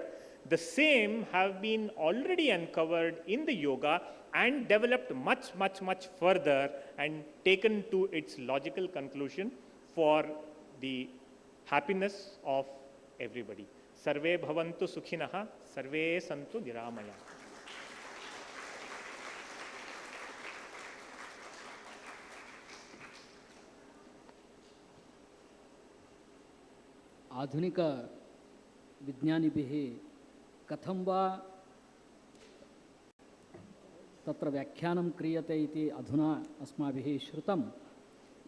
the same have been already uncovered in the yoga and developed much, much, much further and taken to its logical conclusion for the happiness of everybody. Sarve bhavantu sukhinaha, sarve santu niramaya. आधुनिक विज्ञानिभिः कथं वा तत्र व्याख्यानं क्रियते इति अधुना अस्माभिः श्रुतं।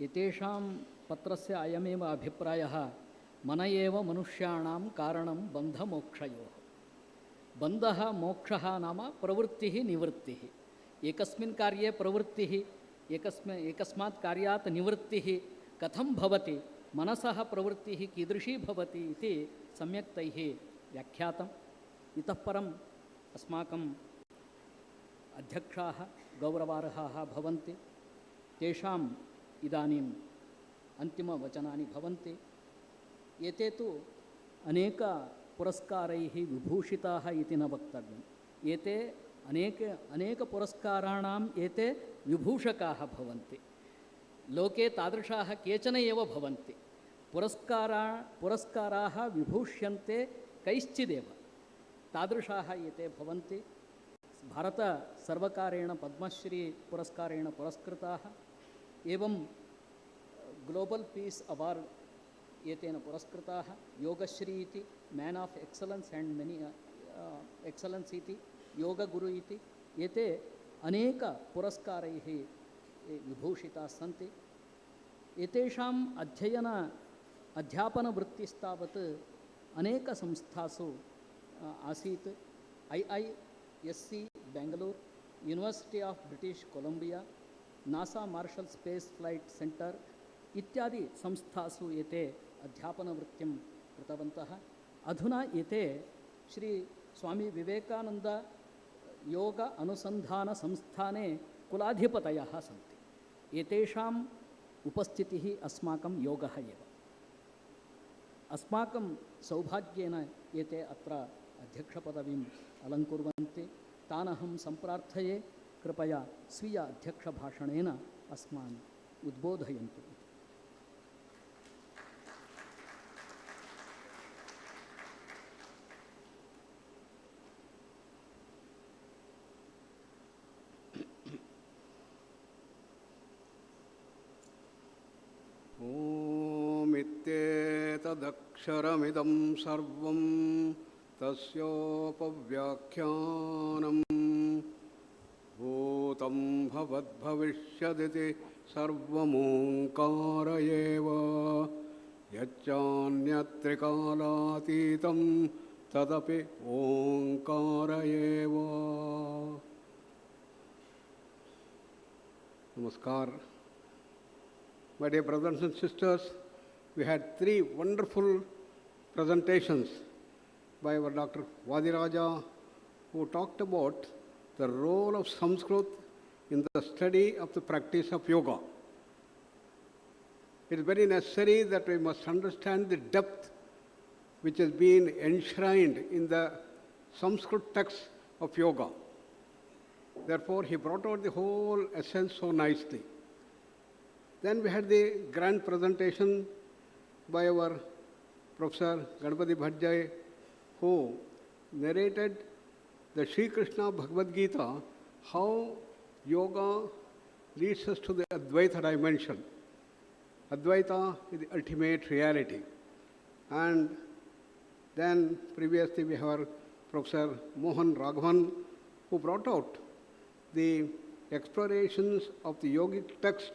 एतेषां पत्रस्य अयमेव अभिप्रायः, मन एव मनुष्याणां कारणं बन्धमोक्षयोः। बन्धः मोक्षः नाम प्रवृत्तिः निवृत्तिः। एकस्मिन् कार्ये प्रवृत्तिः, एकस्मात् कार्यात् निवृत्तिः कथं भवति, मनसः प्रवृत्तिः कीदृशी भवति इति सम्यक् तैः व्याख्यातम्। इतः परम् अस्माकम् अध्यक्षाः गौरवार्हाः भवन्ति, तेषाम् इदानीम् अन्तिमवचनानि भवन्ति। एते तु अनेकपुरस्कारैः विभूषिताः इति न वक्तव्यम्। एते अनेकपुरस्काराणाम् एते विभूषकाः भवन्ति। लोके तादृशाः केचन एव भवन्ति। पुरस्काराः विभूष्यन्ते कैश्चिदेव, तादृशाः एते भवन्ति। भारतसर्वकारेण पद्मश्री पुरस्कारेण पुरस्कृताः, एवं ग्लोबल पीस अवार्ड एतेन पुरस्कृताः, योगश्री इति, man of excellence and many excellence इति, योगगुरु इति, एते अनेक पुरस्कारैः विभूषिताः सन्ति। एतेषाम् अध्यापनवृत्तिस्तावत् अनेक संस्थासु आसीत्। IISc Bengaluru, university of British Columbia, NASA Marshall Space Flight Center इत्यादि संस्थासु एते अध्यापनवृत्तिं कृतवन्तः। अधुना एते श्री स्वामी विवेकानंद योग अनुसंधान संस्थाने कुलाधिपतयः सन्ति। एतेषाम् उपस्थितिः अस्माकं योगः एव। अस्माकं सौभाग्येन एते अत्र अध्यक्षपदवीम् अलङ्कुर्वन्ति। तानहं सम्प्रार्थये कृपया स्वीय अध्यक्षभाषणेन अस्मान् उद्बोधयन्तु। ओमित्येतदक्षरमिदं सर्वं तस्योपव्याख्यानं भूतं भवद्भविष्यदिति सर्वमोङ्कार एव। यच्चान्यत्रिकालातीतं तदपि ओङ्कार एव। नमस्कार. My dear brothers and sisters, we had 3 wonderful presentations by our Dr. Vadiraja, who talked about the role of Sanskrit in the study of the practice of yoga. It is very necessary that we must understand the depth which has been enshrined in the Sanskrit text of yoga. Therefore, he brought out the whole essence so nicely. Then we had the grand presentation by our Professor Ganpati Bhajjai, who narrated the Sri Krishna Bhagavad Gita, how yoga leads us to the Advaita dimension. Advaita is the ultimate reality. And then previously we have Professor Mohan Raghavan, who brought out the explorations of the yogic text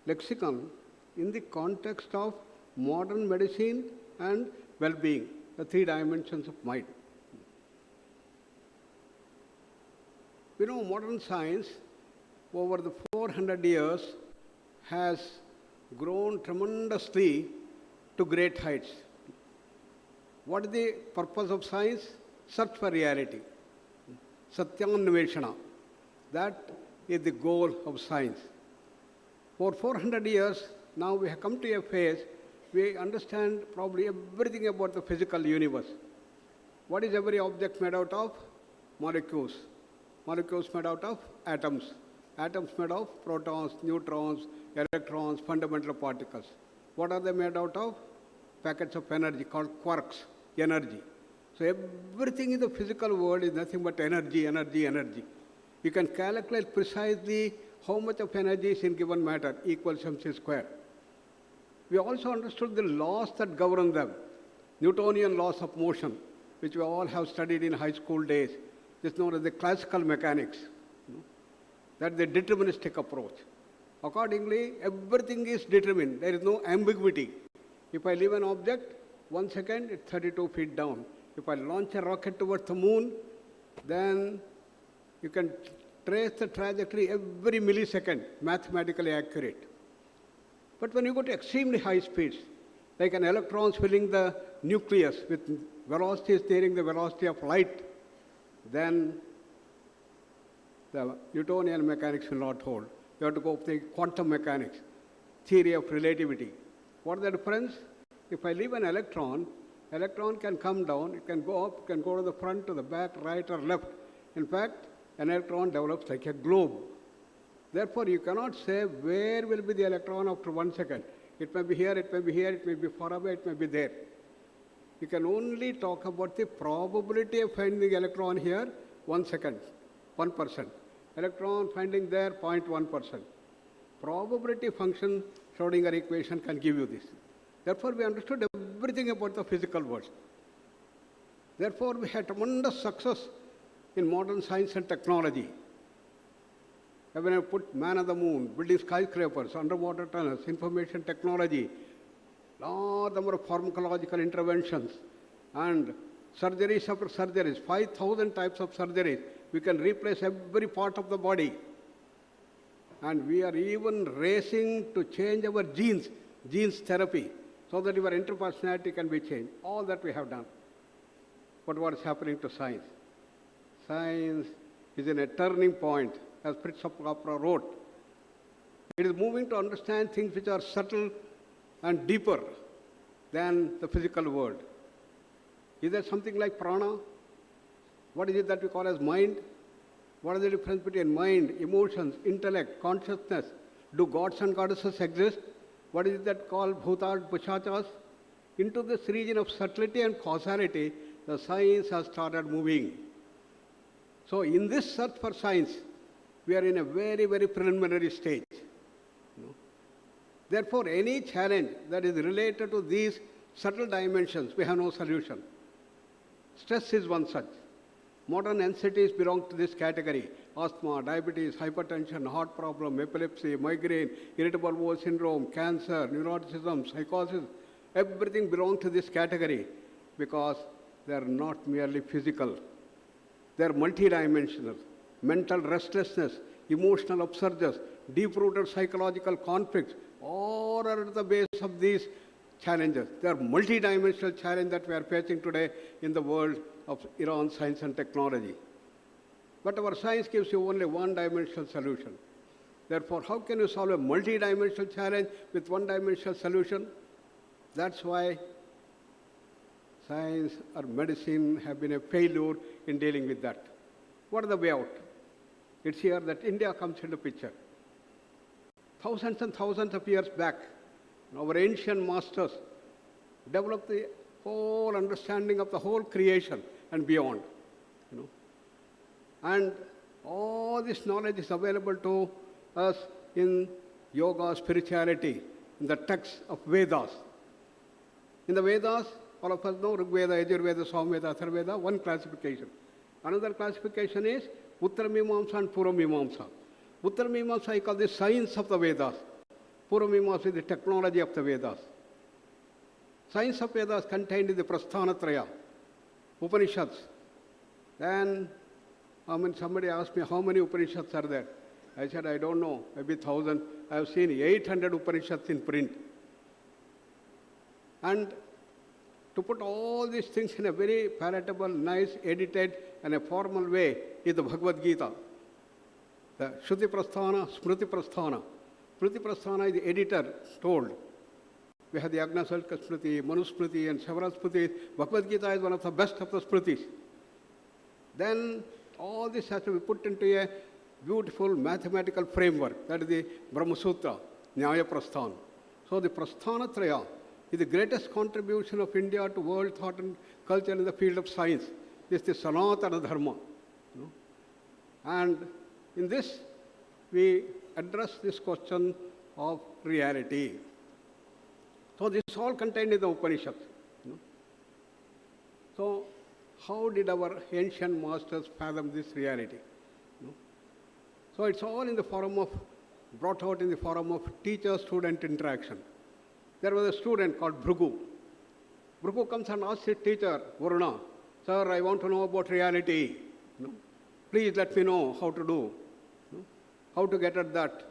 lexicon in the context of modern medicine and well-being, the three dimensions of mind. We know modern science over the 400 years has grown tremendously to great heights. What is the purpose of science? Search for reality. Satyanveshana. That is the goal of science. For 400 years, now we have come to a phase, we understand probably everything about the physical universe. What is every object made out of? Molecules. Molecules made out of atoms. Atoms made of protons, neutrons, electrons, fundamental particles. What are they made out of? Packets of energy called quarks, energy. So everything in the physical world is nothing but energy, energy, energy. You can calculate precisely how much of energy is in given matter, equals mc square. We also understood the laws that govern them. Newtonian laws of motion, which we all have studied in high school days. This is known as the classical mechanics. That's the deterministic approach. Accordingly, everything is determined. There is no ambiguity. If I leave an object, 1 second, it's 32 feet down. If I launch a rocket towards the moon, then you can trace the trajectory every millisecond, mathematically accurate. But when you go to extremely high speeds, like an electron filling the nucleus with velocities nearing the velocity of light, then the Newtonian mechanics will not hold. You have to go for the quantum mechanics, theory of relativity. What is the difference? If I leave an electron can come down, it can go up, it can go to the front, to the back, right or left. In fact, an electron develops like a globe. Therefore, you cannot say where will be the electron after 1 second. It may be here, it may be here, it may be far away, it may be there. You can only talk about the probability of finding the electron here, 1 second, 1%. Electron finding there, 0.1%. Probability function Schrodinger equation can give you this. Therefore, we understood everything about the physical world. Therefore, we had tremendous success in modern science and technology. When I put man on the moon, building skyscrapers, underwater tunnels, information technology, large number of pharmacological interventions, and surgeries after surgeries, 5,000 types of surgeries. We can replace every part of the body. And we are even racing to change our genes therapy, so that your interpersonality can be changed. All that we have done. But what is happening to science? Science is in a turning point, as Fritz Capra wrote. It is moving to understand things which are subtle and deeper than the physical world. Is there something like prana? What is it that we call as mind? What is the difference between mind, emotions, intellect, consciousness? Do gods and goddesses exist? What is it that called bhutas, pushachas? Into this region of subtlety and causality, the science has started moving. So in this search for science, we are in a very, very preliminary stage. Therefore, any challenge that is related to these subtle dimensions, we have no solution. Stress is one such. Modern anxieties belong to this category. Asthma, diabetes, hypertension, heart problem, epilepsy, migraine, irritable bowel syndrome, cancer, neuroticism, psychosis, everything belongs to this category because they are not merely physical. They are multidimensional. Mental restlessness, emotional upsurges, deep-rooted psychological conflicts, all are at the base of these challenges. There are multi-dimensional challenges that we are facing today in the world of Iran science and technology. But our science gives you only one-dimensional solution. Therefore, how can you solve a multi-dimensional challenge with one-dimensional solution? That's why science or medicine have been a failure in dealing with that. What is the way out? It's here that India comes into picture. Thousands and thousands of years back, our ancient masters developed the whole understanding of the whole creation and beyond. And all this knowledge is available to us in yoga, spirituality, in the texts of Vedas. In the Vedas, all of us know Rig Veda, Yajurveda, Samveda, Atharvaveda, one classification. Another classification is Uttarmimamsa and Puramimamsa. Uttarmimamsa I call the science of the Vedas. Puramimamsa is the technology of the Vedas. Science of Vedas contained in the Prasthanatraya, Upanishads. Then somebody asked me how many Upanishads are there. I said, I don't know, maybe 1,000. I have seen 800 Upanishads in print. And to put all these things in a very palatable, nice, edited, and a formal way is the Bhagavad Gita. The Shruti Prasthana, Smriti Prasthana. Smriti Prasthana is the editor told. We have the Agnasalka Smriti, Manu Smriti, and several Smritis. Bhagavad Gita is one of the best of the Smritis. Then all this has to be put into a beautiful mathematical framework. That is the Brahma Sutra, Nyaya Prasthana. So the Prasthanatraya is the greatest contribution of India to world thought and culture in the field of science. This is the Sanatana Dharma. And in this, we address this question of reality. So this is all contained in the Upanishads. So how did our ancient masters fathom this reality? So it's all in the form of, brought out in the form of teacher-student interaction. There was a student called Bhrigu. Bhrigu comes and asks his teacher, Varuna, sir, I want to know about reality. Please let me know how to do, how to get at that.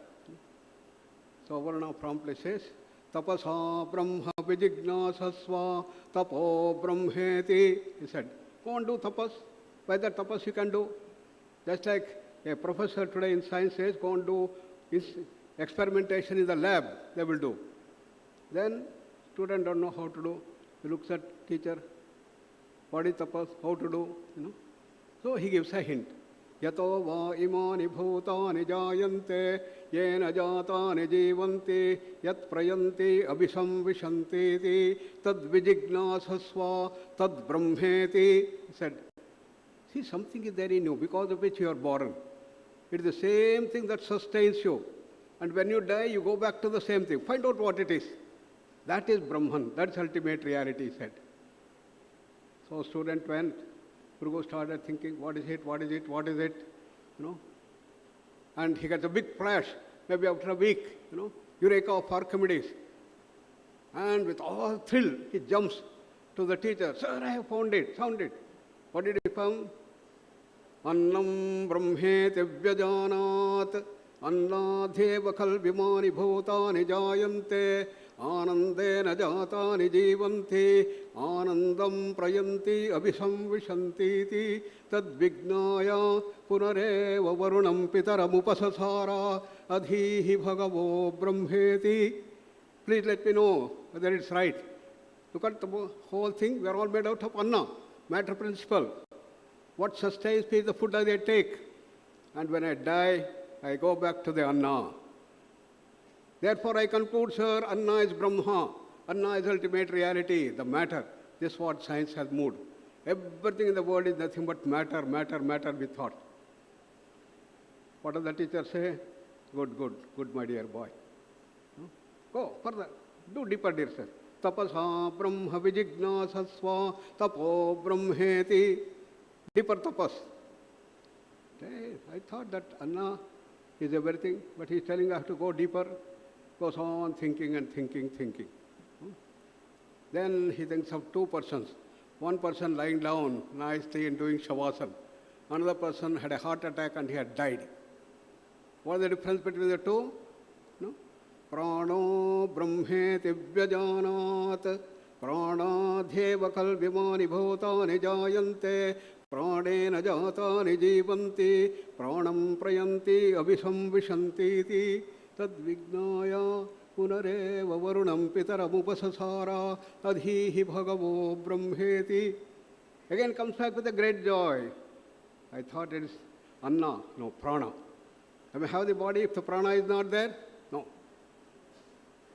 So Varuna promptly says, Tapasa brahma vijignasasva tapo brahmeti. He said, go and do tapas. By that tapas you can do. Just like a professor today in science says, go and do experimentation in the lab, they will do. Then student don't know how to do. He looks at teacher, what is tapas, how to do, So he gives a hint. Yato va imani bhutani jayante yena jatani jivanti yat prayanti abhisam vishanti tad vijignasasva tad brahmeti. He said, see, something is there in you because of which you are born. It is the same thing that sustains you. And when you die, you go back to the same thing. Find out what it is. That is Brahman. That's ultimate reality, he said. So student went. Bhrigu started thinking, what is it, what is it, what is it? And he gets a big flash, maybe after a week, Eureka of Archimedes. And with all thrill, he jumps to the teacher. Sir, I have found it, found it. What did he found? Annam brahmeti vyajanat annadheva kalvimani bhutani jayante anandena jatani jivanti anandam prayanti abhisam vishanti tad vignaya punareva varunam pitaram upasasara adhihi bhagavo brahmeti. Please let me know whether it's right. Look at the whole thing. We are all made out of anna, matter principle. What sustains me is the food that I take. And when I die, I go back to the anna. Therefore, I conclude, sir, anna is Brahma. Anna is ultimate reality, the matter. This is what science has moved. Everything in the world is nothing but matter, matter, matter, we thought. What does the teacher say? Good, good, good, my dear boy. Go further. Do deeper, dear sir. Tapasa brahma vijignasasva tapo brahmeti. Deeper tapas. I thought that anna is everything, but he's telling us to go deeper. Goes on thinking and thinking, thinking. Then he thinks of two persons. One person lying down nicely and doing shavasana. Another person had a heart attack and he had died. What is the difference between the two? prano brahmeti vyajanat pranadhyeva kalvimani bhutani jayante pranena jatani jivanti pranam prayanti abhisamvishanti iti tadvignaya punareva varunam pitaramupasasara adhihi bhagavo brahmeti. Again comes back with a great joy. I thought it is anna, no, prana. I may have the body if the prana is not there? No.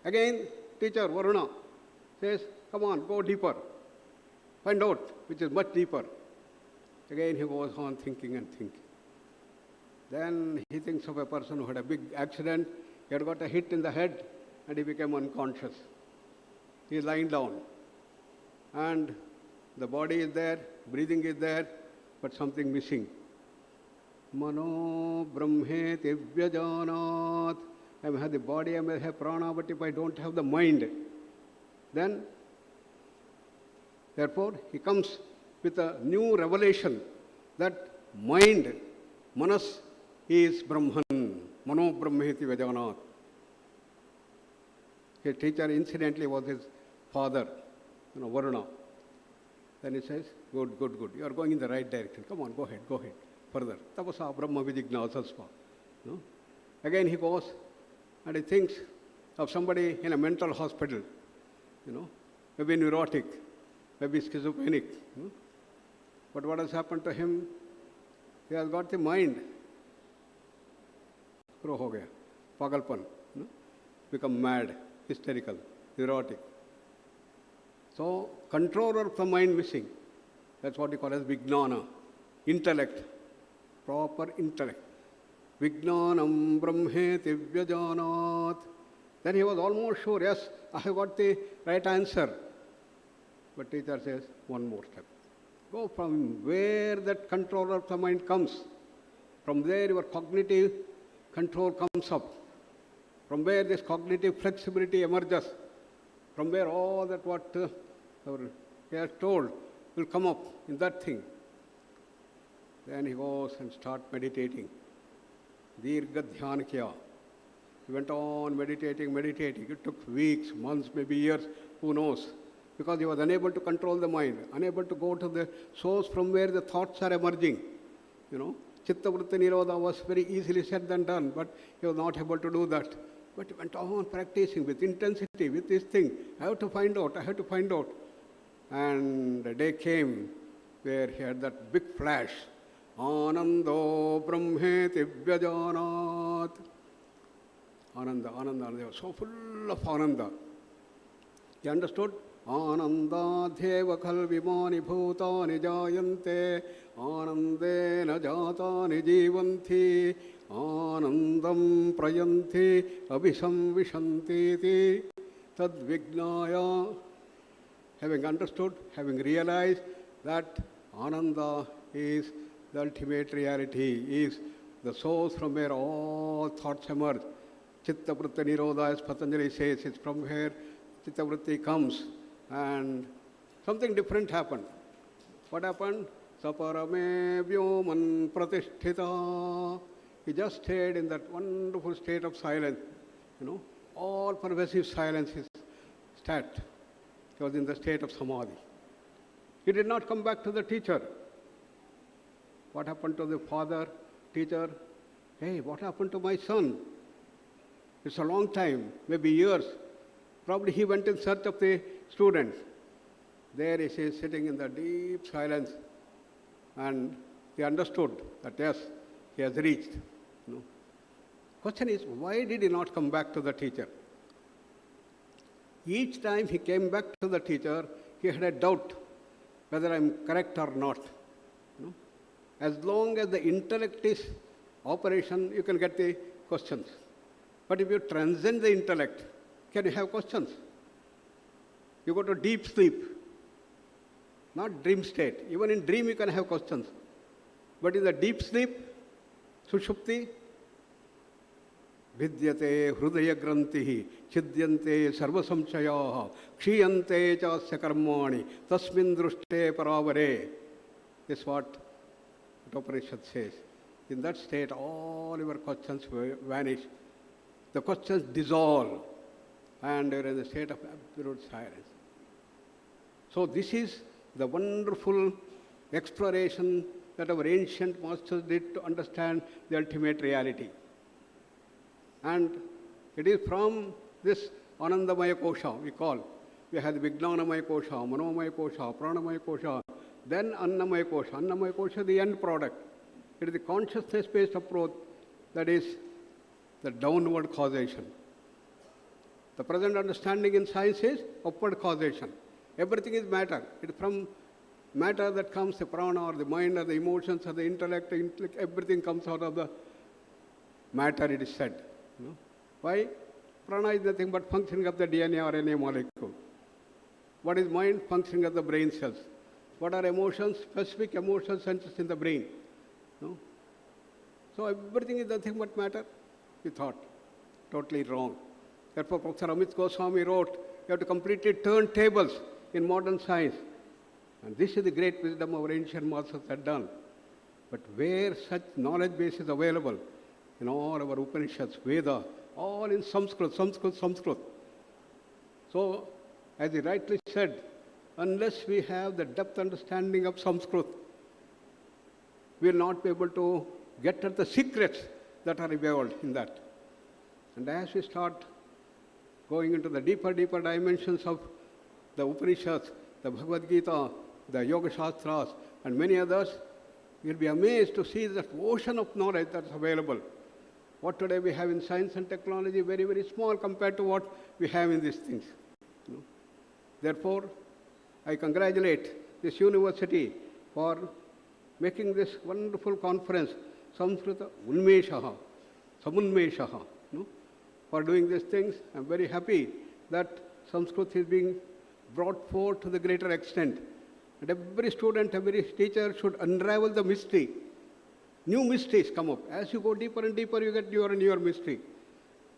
Again, teacher Varuna says, come on, go deeper. Find out which is much deeper. Again he goes on thinking and thinking. Then he thinks of a person who had a big accident. He had got a hit in the head and he became unconscious. He is lying down. And the body is there, breathing is there, but something missing. Mano brahmeti vyajanat. I may have the body, I may have prana, but if I don't have the mind, then, therefore, he comes with a new revelation that mind, manas, is Brahman. Mano brahmeti vyajanat. His teacher, incidentally, was his father, Varuna. Then he says, good, good, good. You are going in the right direction. Come on, go ahead, further. Tapasa brahma vijignasasva. No? Again he goes and he thinks of somebody in a mental hospital, maybe neurotic, maybe schizophrenic. But what has happened to him? He has got the mind. Kro ho gaya. Pagalpan. Become mad, hysterical, neurotic. So, control of the mind missing. That's what we call as Vijnana, intellect, proper intellect. Vijnanam brahmeti vyajanat. Then he was almost sure, yes, I have got the right answer. But teacher says, one more step. Go from where that control of the mind comes. From there your cognitive control comes up. From where this cognitive flexibility emerges. From where all that what he has told will come up in that thing. Then he goes and starts meditating. Dirgha dhyan kiya. He went on meditating. It took weeks, months, maybe years, who knows. Because he was unable to control the mind, unable to go to the source from where the thoughts are emerging. Chitta vritti nirodha was very easily said than done, but he was not able to do that. But he went on practicing with intensity, with this thing. I have to find out. And the day came where he had that big flash. Anando brahmeti vyajanat. Ananda. They were so full of ananda. He understood? Ananda dheva kalvimani bhutani jayante. Anandena jatani jivanti. Anandam prayanti abhisamvishanti tadvignaya. Having understood, having realized that Ananda is the ultimate reality, is the source from where all thoughts emerge. Chitta vritti nirodha, as Patanjali says, it's from where chitta vritti comes. And something different happened. What happened? Saparame vyoman pratisthita. He just stayed in that wonderful state of silence. All pervasive silence is stat. He was in the state of samadhi. He did not come back to the teacher. What happened to the father, teacher? Hey, what happened to my son? It's a long time, maybe years. Probably he went in search of the student. There he is sitting in the deep silence. And he understood that yes, he has reached. Question is, why did he not come back to the teacher? Each time he came back to the teacher, he had a doubt whether I'm correct or not. As long as the intellect is operation, you can get the questions. But if you transcend the intellect, can you have questions? You go to deep sleep, not dream state. Even in dream you can have questions. But in the deep sleep, sushupti, vidyate hrudaya grantihi, chidyante sarva samchayaha, kshiyante chasya karmani, tasmin drushte paravare. This is what the Upanishad says. In that state, all your questions vanish. the questions dissolve, and you're in a state of absolute silence. So this is the wonderful exploration that our ancient masters did to understand the ultimate reality. And it is from this Anandamaya Kosha, we call. We have the Vijnanamaya Kosha, Manomaya Kosha, Pranamaya Kosha, then Annamaya Kosha. Annamaya Kosha is the end product. It is the consciousness-based approach that is the downward causation. The present understanding in science is upward causation. Everything is matter. It is from matter that comes the prana or the mind or the emotions or the intellect, everything comes out of the matter, it is said. Why? Prana is nothing but functioning of the DNA or RNA molecule. What is mind? Functioning of the brain cells. What are emotions? Specific emotional centers in the brain. No? So everything is nothing but matter, we thought. Totally wrong. Therefore, Professor Amit Goswami wrote, you have to completely turn tables in modern science. And this is the great wisdom our ancient masters had done. But where such knowledge base is available, in all our Upanishads, Veda, all in Sanskrit. So, as he rightly said, unless we have the depth understanding of Sanskrit, we will not be able to get at the secrets that are revealed in that. And as we start going into the deeper dimensions of the Upanishads, the Bhagavad Gita, the Yoga Shastras, and many others, you'll be amazed to see that ocean of knowledge that's available. What today we have in science and technology, very, very small compared to what we have in these things. Therefore, I congratulate this university for making this wonderful conference, Samskrita Unmesha, Samunmesha, for doing these things. I'm very happy that Sanskrit is being brought forth to the greater extent. And every student, every teacher should unravel the mystery. New mysteries come up. As you go deeper and deeper, you get newer and newer mystery.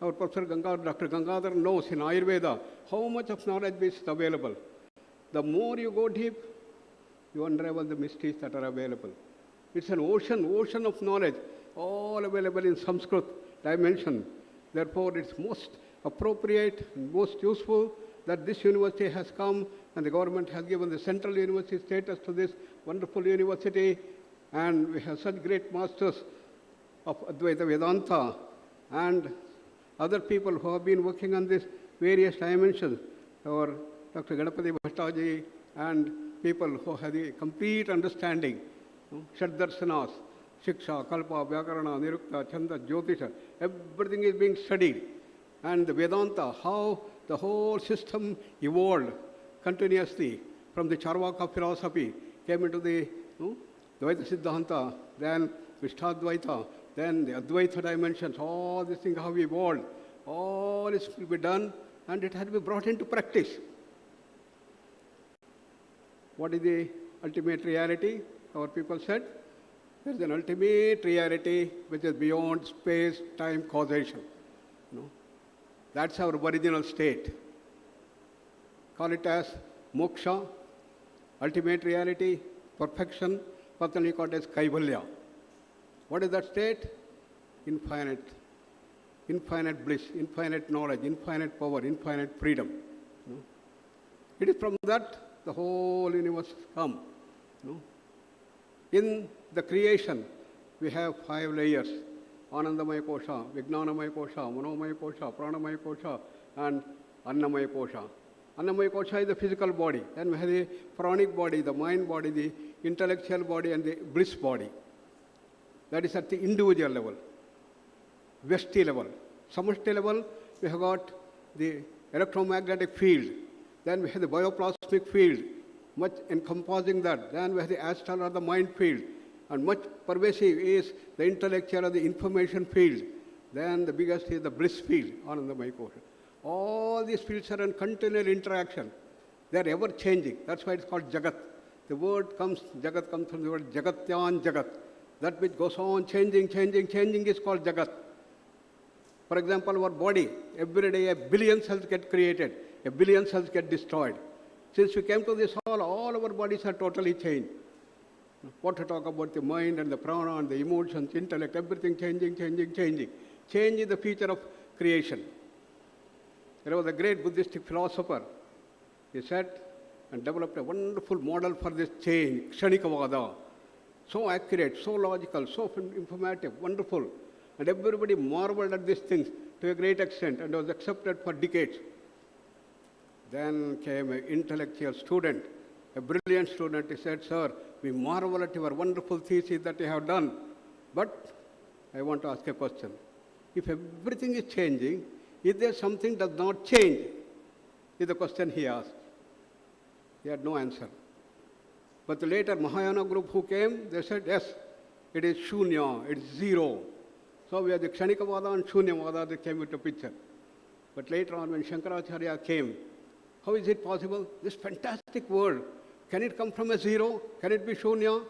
Our Professor Dr. Gangadhar knows in Ayurveda how much of knowledge base is available. The more you go deep, you unravel the mysteries that are available. It's an ocean of knowledge, all available in Sanskrit dimension. Therefore, it's most appropriate and most useful that this university has come and the government has given the central university status to this wonderful university. And we have such great masters of Advaita Vedanta and other people who have been working on these various dimensions. Our Dr. Ganapati Bhattaji and people who have the complete understanding, Shaddarsanas, Shiksha, Kalpa, Vyakarana, Nirukta, Chanda, Jyotisha, everything is being studied. And the Vedanta, how the whole system evolved continuously from the Charvaka philosophy, came into the Dvaita Siddhanta, then Vishtadvaita, then the Advaita dimensions, all these things have evolved. All this will be done and it has to be brought into practice. What is the ultimate reality? Our people said, there is an ultimate reality which is beyond space, time, causation. That's our original state. Call it as moksha, ultimate reality, perfection, Patanjali called as kaivalya. What is that state? Infinite bliss, infinite knowledge, infinite power, infinite freedom. It is from that the whole universe has come. In the creation, we have 5 layers. Anandamaya Kosha, Vijnanamaya Kosha, Manomaya Kosha, Pranamaya Kosha, and Annamaya Kosha. Annamaya Kosha is the physical body. Then we have the pranic body, the mind body, the intellectual body, and the bliss body. That is at the individual level, Vesti level. Samashti level, we have got the electromagnetic field. Then we have the bioplasmic field, much encompassing that. Then we have the astral or the mind field. And much pervasive is the intellectual or the information field. Then the biggest is the bliss field, Anandamaya Kosha. All these fields are in continual interaction. They are ever changing. That's why it's called Jagat. The word comes, Jagat comes from the word Jagatyan Jagat. That which goes on changing is called Jagat. For example, our body, every day 1 billion cells get created, 1 billion cells get destroyed. Since we came to this hall, all our bodies are totally changed. What to talk about the mind and the prana and the emotions, intellect, everything changing. Change is the feature of creation. There was a great Buddhistic philosopher. He said and developed a wonderful model for this change, Kshanikavada. So accurate, so logical, so informative, wonderful. And everybody marveled at these things to a great extent and was accepted for decades. Then came an intellectual student, a brilliant student. He said, "Sir, we marvel at your wonderful thesis that you have done. But I want to ask a question. If everything is changing, is there something does not change?" Is the question he asked. He had no answer. But later, Mahayana group who came, they said, yes, it is Shunya, it is zero. So we have the Kshanikavada and Shunyavada that came into picture. But later on, when Shankaracharya came, how is it possible? This fantastic world, can it come from a zero? Can it be Shunya?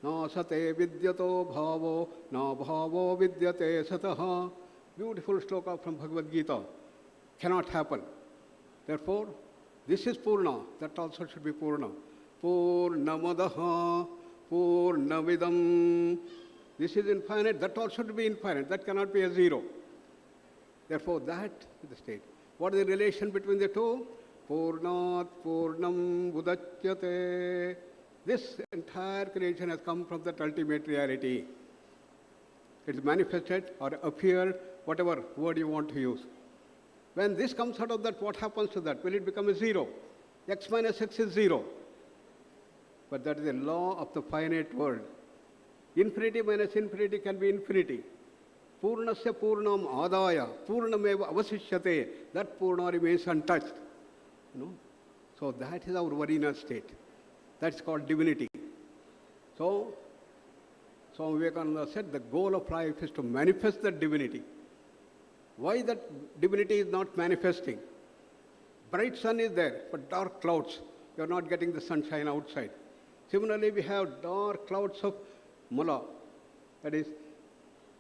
Na sate vidyato bhavo, na bhavo vidyate sataha. Beautiful shloka from Bhagavad Gita. Cannot happen. Therefore, this is Purna. That also should be Purna. Purnamadaha, Purnavidam. This is infinite. That also should be infinite. That cannot be a zero. Therefore, that is the state. What is the relation between the two? Purnat Purnam Budachyate. This entire creation has come from that ultimate reality. It is manifested or appeared, whatever word you want to use. When this comes out of that, what happens to that? Will it become a zero? X minus x is zero. But that is a law of the finite world. Infinity minus infinity can be infinity. Purnasya Purnam Adaya, Purnameva Avasishyate. That Purna remains untouched. So that is our Varina state. That's called divinity. So Swami Vivekananda said the goal of life is to manifest that divinity. Why that divinity is not manifesting? Bright sun is there, but dark clouds. You are not getting the sunshine outside. Similarly, we have dark clouds of mula. That is,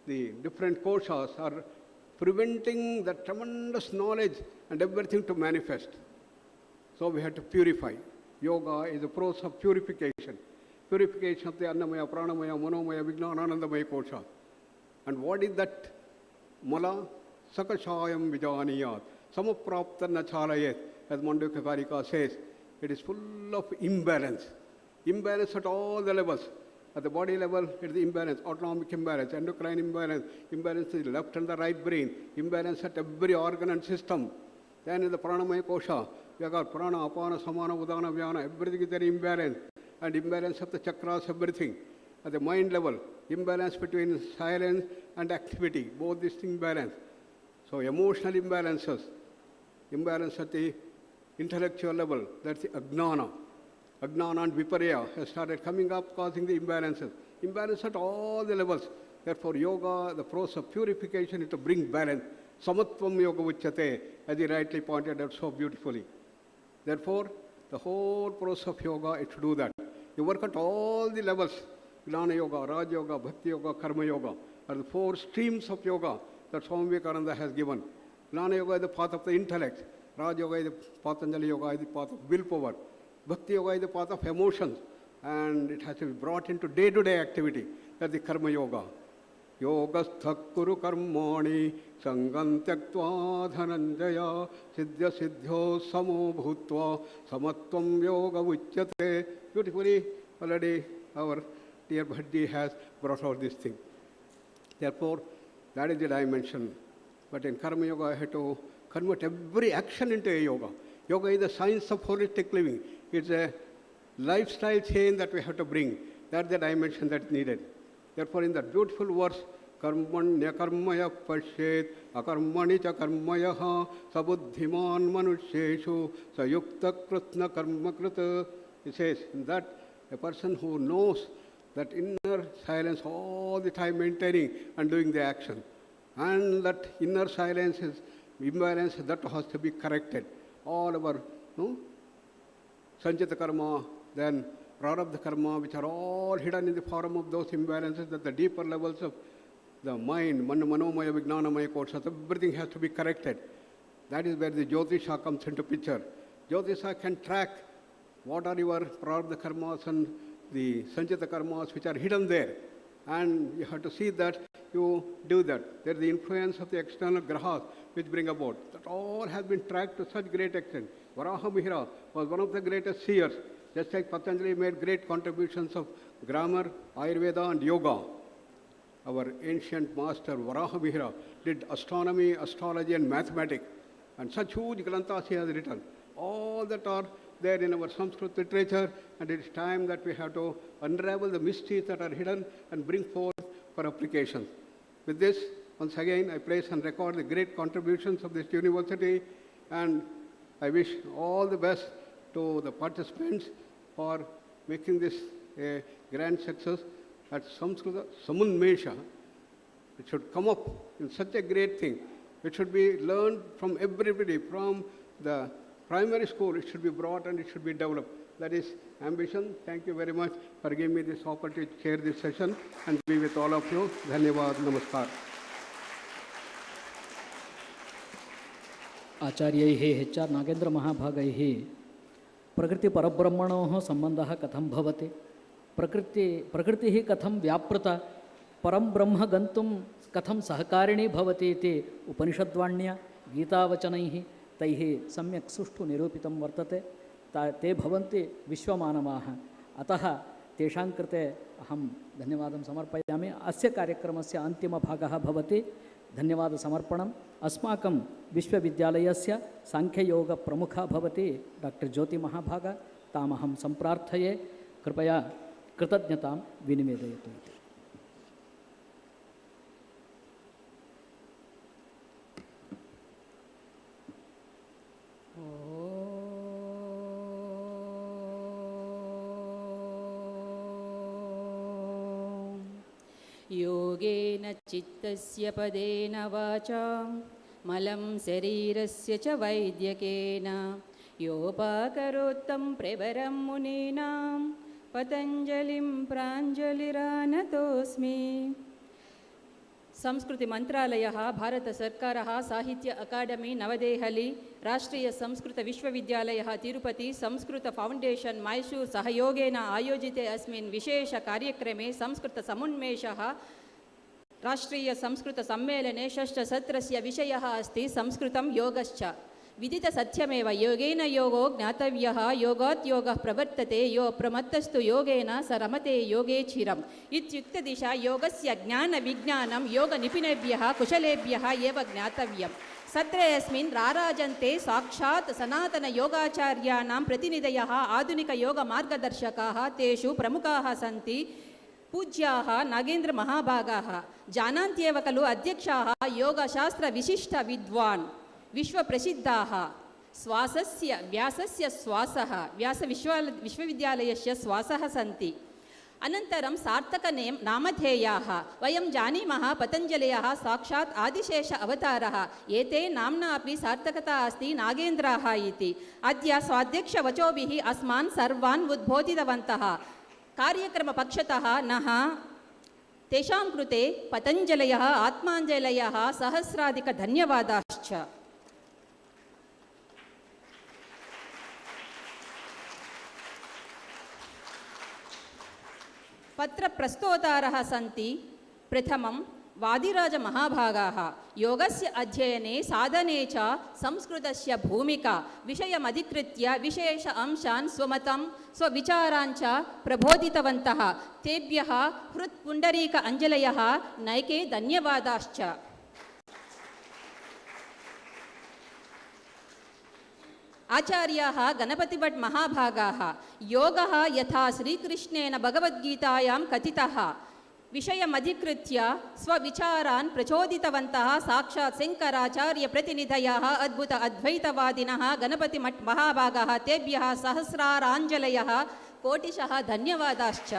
the different koshas are preventing the tremendous knowledge and everything to manifest. So we have to purify. Yoga is a process of purification. Purification of the Annamaya, Pranamaya, Manomaya, Vijnana, Anandamaya kosha. And what is that mula? Sakashayam vijaniyat. Samaprapta nachalayet. As Mandukya Karika says, it is full of imbalance. Imbalance at all the levels. At the body level, it is imbalance, autonomic imbalance, endocrine imbalance, imbalance in the left and the right brain, imbalance at every organ and system. Then in the Pranamaya kosha, we have got Prana, Apana, Samana, Udana, Vyana, everything is there imbalance. And imbalance of the chakras, everything. At the mind level, imbalance between silence and activity, both these things balance. So emotional imbalances, imbalance at the intellectual level, that's the Ajnana. Ajnana and Viparya has started coming up, causing the imbalances. Imbalance at all the levels. Therefore, yoga, the process of purification is to bring balance. Samatvam yoga uchyate, as he rightly pointed out so beautifully. Therefore, the whole process of yoga is to do that. You work at all the levels. Jnana yoga, Raj yoga, Bhakti yoga, Karma yoga are the four streams of yoga that Swami Vivekananda has given. Jnana yoga is the path of the intellect. Raj yoga is the Patanjali yoga is the path of willpower. Bhakti yoga is the path of emotions. And it has to be brought into day-to-day activity. That's the Karma yoga. Yogastha kuru karmani sangam tyaktva dhananjaya siddhya siddhyo samo bhutva samatvam yoga uchyate. Beautifully, already our dear Bhaddi has brought out this thing. Therefore, that is the dimension. But in Karma Yoga, I have to convert every action into a yoga. Yoga is the science of holistic living. It's a lifestyle change that we have to bring. That's the dimension that's needed. Therefore, in that beautiful verse, Karmanya karmaya pashet akarmani cha karmayaha sabuddhiman manusheshu sayukta krutna karma krita. He says that a person who knows that inner silence all the time maintaining and doing the action, and that inner silence is imbalance, that has to be corrected. All our Sanchita karma, then Prarabdha karma, which are all hidden in the form of those imbalances at the deeper levels of the mind, Manomaya, Vijnanamaya koshas, everything has to be corrected. That is where the Jyotisha comes into picture. Jyotisha can track what are your Prarabdha karmas and the Sanchita karmas which are hidden there. And you have to see that you do that. There is the influence of the external grahas which bring about. That all has been tracked to such great extent. Varaha Mihira was one of the greatest seers, just like Patanjali made great contributions of grammar, Ayurveda and yoga. Our ancient master Varaha Mihira did astronomy, astrology and mathematics. And such huge granthas he has written. All that are there in our Sanskrit literature, and it is time that we have to unravel the mysteries that are hidden and bring forth for application. With this, once again, I place and record the great contributions of this university, and I wish all the best to the participants for making this a grand success. At Samskrita, Samunmesha, it should come up in such a great thing. It should be learned from everybody, from the primary school. It should be brought and it should be developed. That is ambition. Thank you very much for giving me this opportunity to chair this session and be with all of you. Dhanyavad, namaskar. आचार्यैः HR नागेन्द्रमहाभागैः प्रकृतिपरब्रह्मणोः सम्बन्धः कथं भवति, प्रकृतिः कथं व्यापृता, परं ब्रह्म गन्तुं कथं सहकारिणी भवति इति उपनिषद्वाण्या गीतावचनैः तैः सम्यक् सुष्ठु निरूपितं वर्तते. ते भवन्ति विश्वमानवाः. अतः तेषां कृते अहं धन्यवादं समर्पयामि. अस्य कार्यक्रमस्य अन्तिमभागः भवति धन्यवादसमर्पणम्. अस्माकं विश्वविद्यालयस्य साङ्ख्ययोगप्रमुखा भवति डॉक्टर ज्योतिमहाभागा. तामहं सम्प्रार्थये कृपया कृतज्ञतां विनिवेदयतु इति. योगेन चित्तस्य पदेन वाचा मलं शरीरस्य च वैद्यकेन योपाकरोत्तं प्रवरं मुनीनां पतञ्जलिं प्राञ्जलिरानतोऽस्मि. संस्कृति मंत्रालयः, भारत सर्कारः, साहित्य अकादमी नवदेहली, राष्ट्रीय संस्कृत विश्वविद्यालयः तिरुपति, संस्कृत फाउंडेशन मैसूर सहयोगेन आयोजिते अस्मिन् विशेष कार्यक्रमे संस्कृत समुन्मेषः राष्ट्रीय संस्कृत सम्मेलने षष्ठसत्रस्य विषयः अस्ति संस्कृतं योगश्च. विदित सत्यमेव योगेन योगो ज्ञातव्यः योगात् योगः प्रवर्तते यो प्रमत्तस्तु योगेन स रमते योगे चिरम् इत्युक्तदिशा योगस्य ज्ञानविज्ञानं योगनिपुणेभ्यः कुशलेभ्यः एव ज्ञातव्यम्. सत्रेऽस्मिन् राराजन्ते साक्षात् सनातनयोगाचार्याणां प्रतिनिधयः आधुनिकयोगमार्गदर्शकाः. तेषु प्रमुखाः सन्ति पूज्याः नागेन्द्रमहाभागाः. जानन्त्येव खलु अध्यक्षाः योगशास्त्रविशिष्टविद्वान् विश्वप्रसिद्धाः. श्वासस्य व्यासस्य श्वासः व्यासविश्वविद्यालयस्य श्वासः सन्ति. अनन्तरं सार्थकनामधेयाः. वयं जानीमः पतञ्जलयः साक्षात् आदिशेष अवतारः. एते नाम्ना अपि सार्थकता अस्ति नागेन्द्राः इति. अद्य स्वाध्यक्षवचोभिः अस्मान् सर्वान् उद्बोधितवन्तः. कार्यक्रमपक्षतः नः तेषां कृते पतञ्जलयः आत्माञ्जलयः सहस्राधिकधन्यवादाश्च. पत्रप्रस्तोतारः सन्ति. प्रथमं वादिराजमहाभागाः. योगस्य अध्ययने साधने च संस्कृतस्य भूमिका विषयमधिकृत्य विशेष अंशान् स्वमतं स्वविचारान् च प्रबोधितवन्तः. तेभ्यः हृत्पुण्डरीक अञ्जलयः नैके धन्यवादाश्च. आचार्याः गणपतिभट् महाभागाः. योगः यथा श्रीकृष्णेन भगवद्गीतायां कथितः विषयमधिकृत्य स्वविचारान् प्रचोदितवन्तः साक्षात् शङ्कराचार्यप्रतिनिधयः अद्भुत अद्वैतवादिनः गणपतिमठ महाभागाः. तेभ्यः सहस्राराञ्जलयः कोटिशः धन्यवादाश्च.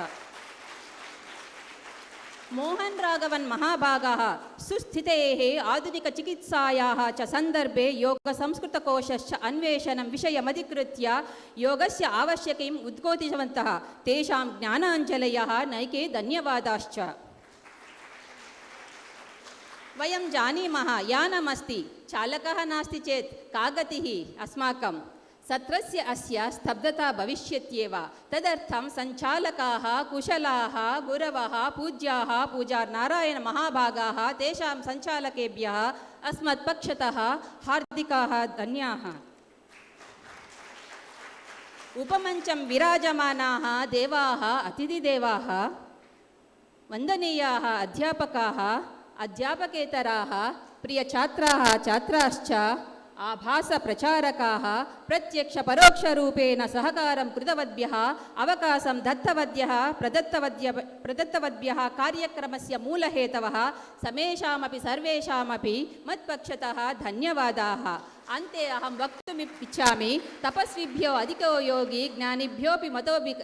मोहन राघवन महाभागाः. सुस्थितेः आधुनिकचिकित्सायाः च सन्दर्भे योगसंस्कृतकोशस्य अन्वेषणं विषयमधिकृत्य योगस्य आवश्यकताम् उद्घोषितवन्तः. तेषां ज्ञानाञ्जलयः नैके धन्यवादाश्च. वयं जानीमः यानमस्ति चालकः नास्ति चेत् का गतिः अस्माकं. सत्रस्य अस्य स्तब्धता भविष्यत्येव तदर्थं सञ्चालकाः कुशलाः गुरवः पूज्याः पूजानारायणमहाभागाः तेषां सञ्चालकेभ्यः अस्मत्पक्षतः हार्दिकाः धन्याः। उपमञ्चं विराजमानाः देवाः अतिथिदेवाः वन्दनीयाः अध्यापकाः अध्यापकेतराः प्रियछात्राः छात्राश्च आभासप्रचारकाः प्रत्यक्षपरोक्षरूपेण सहकारं कृतवद्भ्यः अवकाशं दत्तवद्भ्यः प्रदत्तवद्भ्यः कार्यक्रमस्य मूलहेतवः समेषामपि सर्वेषामपि मत्पक्षतः धन्यवादाः। अन्ते अहं वक्तुमिच्छामि तपस्विभ्यो अधिको योगी ज्ञानिभ्योऽपि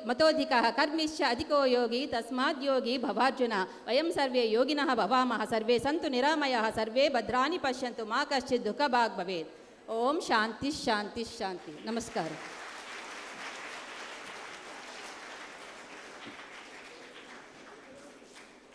मतोऽधिकः कर्मिश्च अधिको योगी तस्माद् योगी भवार्जुन। वयं सर्वे योगिनः भवामः। सर्वे सन्तु निरामयाः सर्वे भद्राणि पश्यन्तु मा कश्चित् दुःखभाग् भवेत्। ओम शांति शांति शांति। नमस्कार।